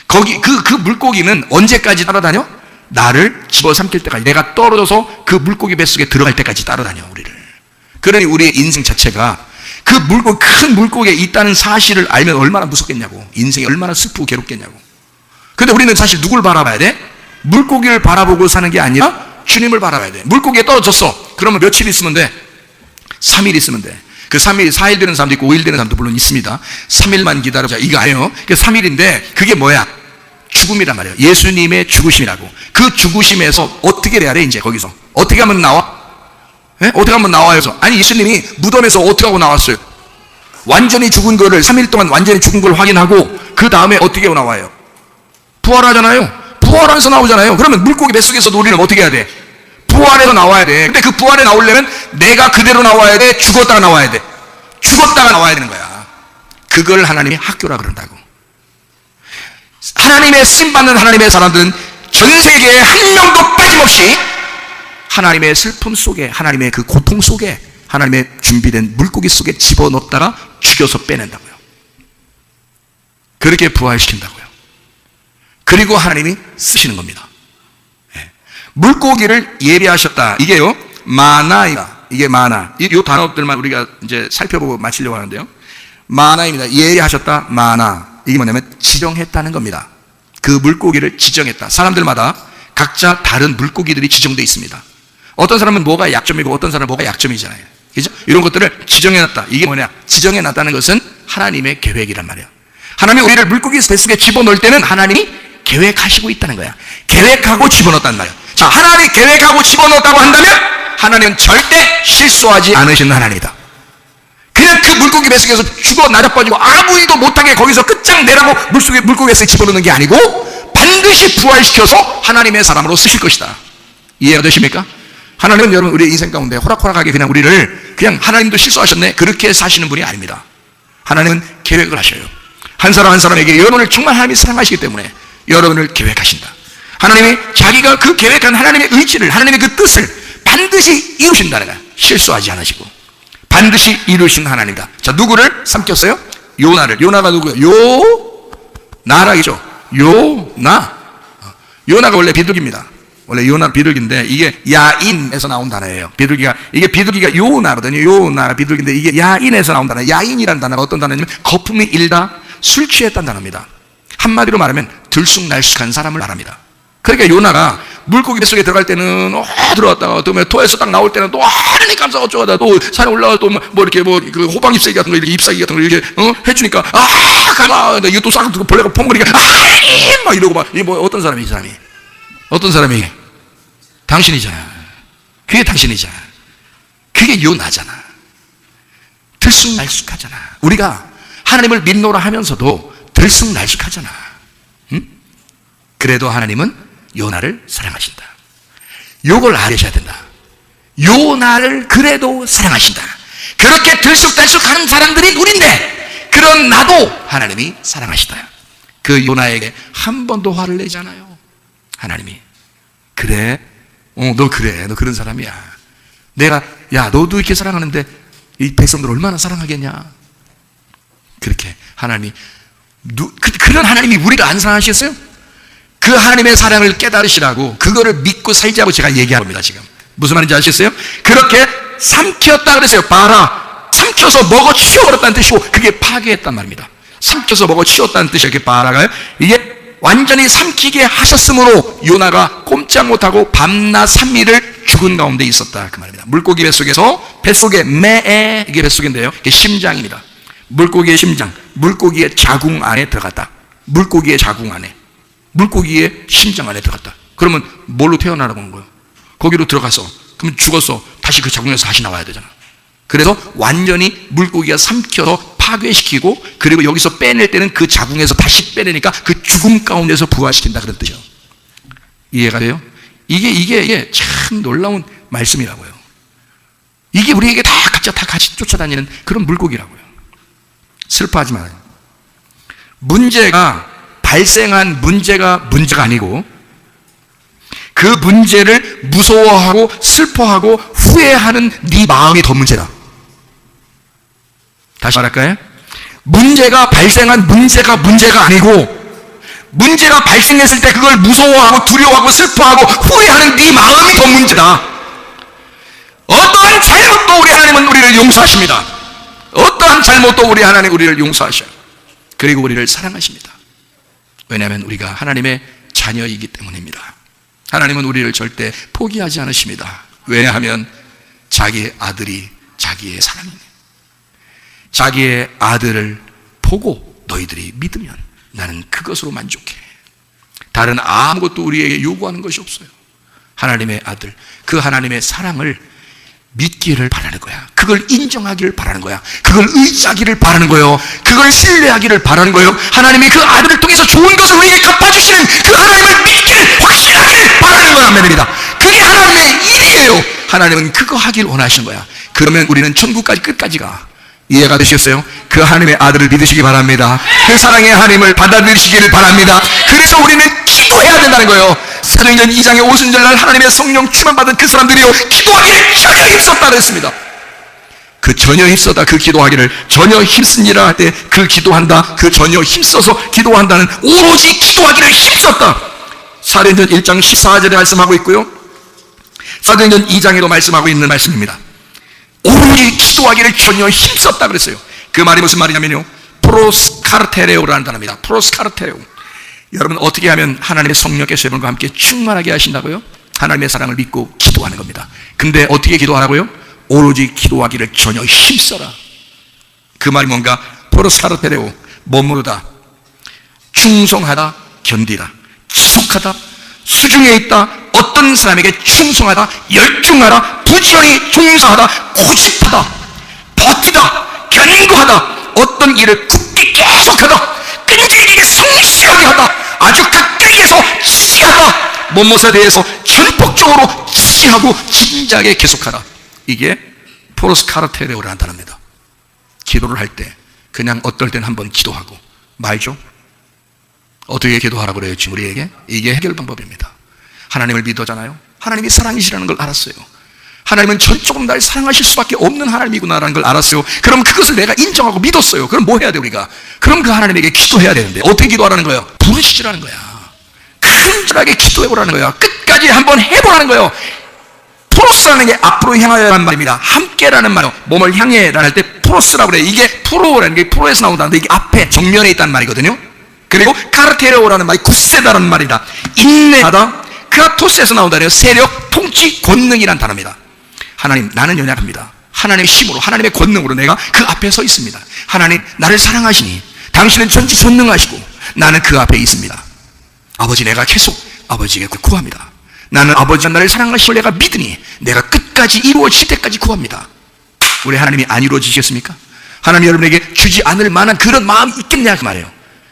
거기 그 물고기는 언제까지 따라다녀? 나를 집어삼킬 때까지, 내가 떨어져서 그 물고기 뱃속에 들어갈 때까지 따라다녀, 우리를. 그러니 우리의 인생 자체가 그 큰 물고기에 있다는 사실을 알면 얼마나 무섭겠냐고. 인생이 얼마나 슬프고 괴롭겠냐고. 근데 우리는 사실 누굴 바라봐야 돼? 물고기를 바라보고 사는 게 아니라 주님을 바라봐야 돼. 물고기에 떨어졌어. 그러면 며칠 있으면 돼? 3일 있으면 돼. 그 3일, 4일 되는 사람도 있고 5일 되는 사람도 물론 있습니다. 3일만 기다려보자, 이거 아니에요. 그 3일인데 그게 뭐야? 죽음이란 말이에요. 예수님의 죽으심이라고. 그 죽으심에서 어떻게 돼야 돼? 이제 거기서 어떻게 하면 나와? 네? 어떻게 하면 나와요? 아니, 예수님이 무덤에서 어떻게 하고 나왔어요? 완전히 죽은 거를, 3일 동안 완전히 죽은 걸 확인하고 그 다음에 어떻게 하고 나와요? 부활하잖아요. 부활해서 나오잖아요. 그러면 물고기 뱃속에서도 우리는 어떻게 해야 돼? 부활해서 나와야 돼. 근데 그 부활에 나오려면 내가 그대로 나와야 돼? 죽었다가 나와야 돼? 죽었다가 나와야 되는 거야. 그걸 하나님이 학교라 그런다고. 하나님의 쓰임받는 하나님의 사람들은 전 세계에 한 명도 빠짐없이 하나님의 슬픔 속에, 하나님의 그 고통 속에, 하나님의 준비된 물고기 속에 집어넣었다가 죽여서 빼낸다고요. 그렇게 부활시킨다고요. 그리고 하나님이 쓰시는 겁니다. 물고기를 예비하셨다. 이게요, 마나이다. 이게 마나. 이 단어들만 우리가 이제 살펴보고 마치려고 하는데요. 마나입니다. 예비하셨다, 마나. 이게 뭐냐면 지정했다는 겁니다. 그 물고기를 지정했다. 사람들마다 각자 다른 물고기들이 지정되어 있습니다. 어떤 사람은 뭐가 약점이고 어떤 사람은 뭐가 약점이잖아요. 그죠? 이런 것들을 지정해놨다. 이게 뭐냐? 지정해놨다는 것은 하나님의 계획이란 말이에요. 하나님이 우리를 물고기 뱃속에 집어넣을 때는 하나님이 계획하시고 있다는 거야. 계획하고 집어넣었단 말이에요. 자, 하나님이 계획하고 집어넣었다고 한다면 하나님은 절대 실수하지 않으시는 하나님이다. 그냥 그 물고기 뱃속에서 죽어 나자빠지고 아무 일도 못하게 거기서 끝장내라고 물고기 뱃속에 집어넣는 게 아니고 반드시 부활시켜서 하나님의 사람으로 쓰실 것이다. 이해가 되십니까? 하나님은 여러분 우리의 인생 가운데 호락호락하게 그냥 우리를 그냥 하나님도 실수하셨네 그렇게 사시는 분이 아닙니다. 하나님은 계획을 하셔요. 한 사람 한 사람에게 여러분을 정말 하나님이 사랑하시기 때문에 여러분을 계획하신다. 하나님이 자기가 그 계획한 하나님의 의지를, 하나님의 그 뜻을 반드시 이루신다는 거야. 실수하지 않으시고 반드시 이루신 하나님이다. 자, 누구를 삼켰어요? 요나를. 요나가 누구예요? 요나라겠죠. 요나. 요나가 원래 비둘기입니다. 원래 요나 비둘기인데 이게 야인에서 나온 단어예요. 비둘기가 요나거든요. 요나 비둘기인데 이게 야인에서 나온 단어예요. 야인이라는 단어가 어떤 단어냐면 거품이 일다, 술 취했다는 단어입니다. 한마디로 말하면 들쑥날쑥한 사람을 말합니다. 그러니까 요나가 물고기 뱃속에 들어갈 때는 들어갔다가 또 토해서 딱 나올 때는 또 하나님 감사 어쩌다 또 산에 올라가 또 뭐 이렇게 뭐 그 호박 잎사귀 같은 거 이렇게 잎사귀 같은 거 이렇게 해주니까 가라 이거 또 싹 벌레가 펑거리니까 막 이러고 막 이 뭐 어떤 사람이 이 사람이 어떤 사람이 당신이잖아. 그게 당신이잖아. 그게 요나잖아. 들쑥날쑥하잖아. 우리가 하나님을 믿노라 하면서도 들쑥날쑥하잖아. 응? 그래도 하나님은 요나를 사랑하신다. 요걸 알으셔야 된다. 요나를 그래도 사랑하신다. 그렇게 들쑥날쑥하는 사람들이 우린데 그런 나도 하나님이 사랑하시다. 그 요나에게 한 번도 화를 내지 않아요. 하나님이 그래, 너 그래, 너 그런 사람이야. 내가 야 너도 이렇게 사랑하는데 이 백성들 얼마나 사랑하겠냐. 그렇게 하나님이 그런 하나님이 우리를 안 사랑하시겠어요? 그 하나님의 사랑을 깨달으시라고, 그거를 믿고 살자고 제가 얘기한 겁니다. 지금 무슨 말인지 아시겠어요? 그렇게 삼켰다 그랬어요. 봐라, 삼켜서 먹어 치워버렸다는 뜻이고, 그게 파괴했단 말입니다. 삼켜서 먹어 치웠다는 뜻이 이렇게 바라가요. 이게 완전히 삼키게 하셨으므로 요나가 꼼짝 못하고 밤낮 3일을 죽은 가운데 있었다, 그 말입니다. 물고기 뱃속에서, 뱃속에 매에, 이게 뱃속인데요, 이게 심장입니다. 물고기의 심장, 물고기의 자궁 안에 들어갔다. 물고기의 자궁 안에, 물고기의 심장 안에 들어갔다. 그러면 뭘로 태어나라고 하는 거예요? 거기로 들어가서, 그러면 죽어서 다시 그 자궁에서 다시 나와야 되잖아. 그래서 완전히 물고기가 삼켜서 파괴시키고, 그리고 여기서 빼낼 때는 그 자궁에서 다시 빼내니까 그 죽음 가운데서 부활시킨다, 그런 뜻이에요. 이해가 돼요? 이게 참 놀라운 말씀이라고요. 이게 우리에게 다 같이 쫓아다니는 그런 물고기라고요. 슬퍼하지 말아요. 문제가 발생한 문제가 아니고, 그 문제를 무서워하고 슬퍼하고 후회하는 네 마음이 더 문제다. 다시 말할까요? 문제가 발생한 문제가 아니고, 문제가 발생했을 때 그걸 무서워하고 두려워하고 슬퍼하고 후회하는 네 마음이 더 문제다. 어떠한 잘못도 우리 하나님은 우리를 용서하십니다. 어떠한 잘못도 우리 하나님 우리를 용서하셔요. 그리고 우리를 사랑하십니다. 왜냐하면 우리가 하나님의 자녀이기 때문입니다. 하나님은 우리를 절대 포기하지 않으십니다. 왜냐하면 자기의 아들이 자기의 사랑이네. 자기의 아들을 보고 너희들이 믿으면 나는 그것으로 만족해. 다른 아무것도 우리에게 요구하는 것이 없어요. 하나님의 아들, 그 하나님의 사랑을 믿기를 바라는 거야. 그걸 인정하기를 바라는 거야. 그걸 의지하기를 바라는 거예요. 그걸 신뢰하기를 바라는 거예요. 하나님이 그 아들을 통해서 좋은 것을 우리에게 갚아주시는 그 하나님을 믿기를, 확신하기를 바라는 거란 말입니다. 그게 하나님의 일이에요. 하나님은 그거 하길 원하시는 거야. 그러면 우리는 천국까지 끝까지 가. 이해가 되셨어요? 그 하나님의 아들을 믿으시기 바랍니다. 그 사랑의 하나님을 받아들이시기를 바랍니다. 그래서 우리는 기도해야 된다는 거예요. 사도행전 2장의 오순절날 하나님의 성령 충만받은 그 사람들이요, 기도하기를 전혀 힘썼다 그랬습니다. 그 전혀 힘쓰다, 그 기도하기를 전혀 힘쓰니라 할 때 그 기도한다, 그 전혀 힘써서 기도한다는, 오로지 기도하기를 힘썼다. 사도행전 1장 14절에 말씀하고 있고요, 사도행전 2장에도 말씀하고 있는 말씀입니다. 오로지 기도하기를 전혀 힘썼다 그랬어요. 그 말이 무슨 말이냐면요, 프로스카르테레오라는 단어입니다. 프로스카르테레오. 여러분, 어떻게 하면 하나님의 성령께서 여러분과 함께 충만하게 하신다고요? 하나님의 사랑을 믿고 기도하는 겁니다. 근데 어떻게 기도하라고요? 오로지 기도하기를 전혀 힘써라. 그 말이 뭔가? 프로스카르테레오, 머무르다, 충성하다, 견디다, 지속하다, 수중에 있다, 어떤 사람에게 충성하다, 열중하다, 부지런히 종사하다, 고집하다, 버티다, 견고하다, 어떤 일을 굳게 계속하다, 끈질기게 성실하게 하다, 아주 가까이에서 지지하다, 무엇에 대해서 전폭적으로 지지하고 진지하게 계속하다. 이게 프로스카르테레오라는 단어입니다. 기도를 할 때 그냥 어떨 땐 한번 기도하고 말죠. 어떻게 기도하라고 그래요 지금 우리에게? 이게 해결 방법입니다. 하나님을 믿었잖아요. 하나님이 사랑이시라는 걸 알았어요. 하나님은 전적으로 날 사랑하실 수밖에 없는 하나님이구나라는 걸 알았어요. 그럼 그것을 내가 인정하고 믿었어요. 그럼 뭐 해야 돼 우리가? 그럼 그 하나님에게 기도해야 되는데 어떻게 기도하라는 거예요? 부르시라는 거야. 간절하게 기도해보라는 거야. 끝까지 한번 해보라는 거예요. 프로스라는 게 앞으로 향하여라는 말입니다. 함께라는 말이요. 몸을 향해라는 할 때 프로스라고 그래요. 이게 프로라는 게 프로에서 나온다는데 이게 앞에 정면에 있다는 말이거든요. 그리고 카르테레오라는 말이 굳세다라는 말이다. 인내하다. 크라토스에서 나온다는 세력, 통치, 권능이라는 단어입니다. 하나님, 나는 연약합니다. 하나님의 힘으로, 하나님의 권능으로 내가 그 앞에 서 있습니다. 하나님, 나를 사랑하시니 당신은 전지전능하시고 나는 그 앞에 있습니다. 아버지, 내가 계속 아버지에게 구합니다. 나는 아버지가 나를 사랑하시고 내가 믿으니 내가 끝까지 이루어질 때까지 구합니다. 우리 하나님이 안 이루어지셨습니까? 하나님 여러분에게 주지 않을 만한 그런 마음이 있겠냐 그 말이에요.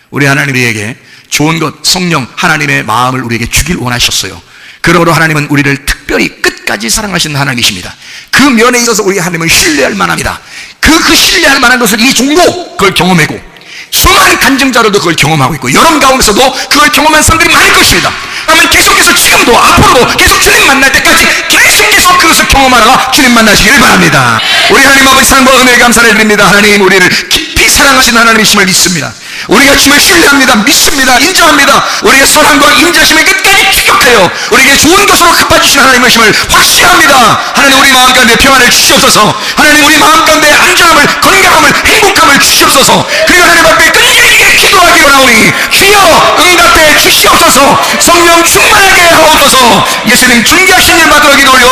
우리 하나님에게 좋은 것, 성령, 하나님의 마음을 우리에게 주길 원하셨어요. 그러므로 하나님은 우리를 특별히 끝까지 사랑하시는 하나님이십니다. 그 면에 있어서 우리 하나님은 신뢰할 만합니다. 그 신뢰할 만한 것을 이 종도 그걸 경험하고 수많은 간증자들도 그걸 경험하고 있고 여러분 가운데서도 그걸 경험한 사람들이 많을 것입니다. 그러면 계속해서 지금도 앞으로도 계속 주님 만날 때까지 계속해서 그것을 경험하다가 주님 만나시기를 바랍니다. 우리 하나님 아버지 사랑과 은혜 감사를 드립니다. 하나님 우리를 깊이 사랑하시는 하나님이심을 믿습니다. 우리가 주님을 신뢰합니다. 믿습니다. 인정합니다. 우리의 선함과 인자심을 끝까지 추격하여 우리에게 좋은 것으로 갚아주시는 하나님이심을 확신합니다. 하나님 우리 마음 가운데 평안을 주시옵소서. 하나님 우리 마음 가운데 안전함을, 건강함을, 행복함을 주시옵소서. 그리고 하나님 앞에 끈질기게 기도하기로 나오니 주여 응답해 주시옵소서. 성령 충만하게 하옵소서. 예수님 존귀하신 일 받들어 기도 올려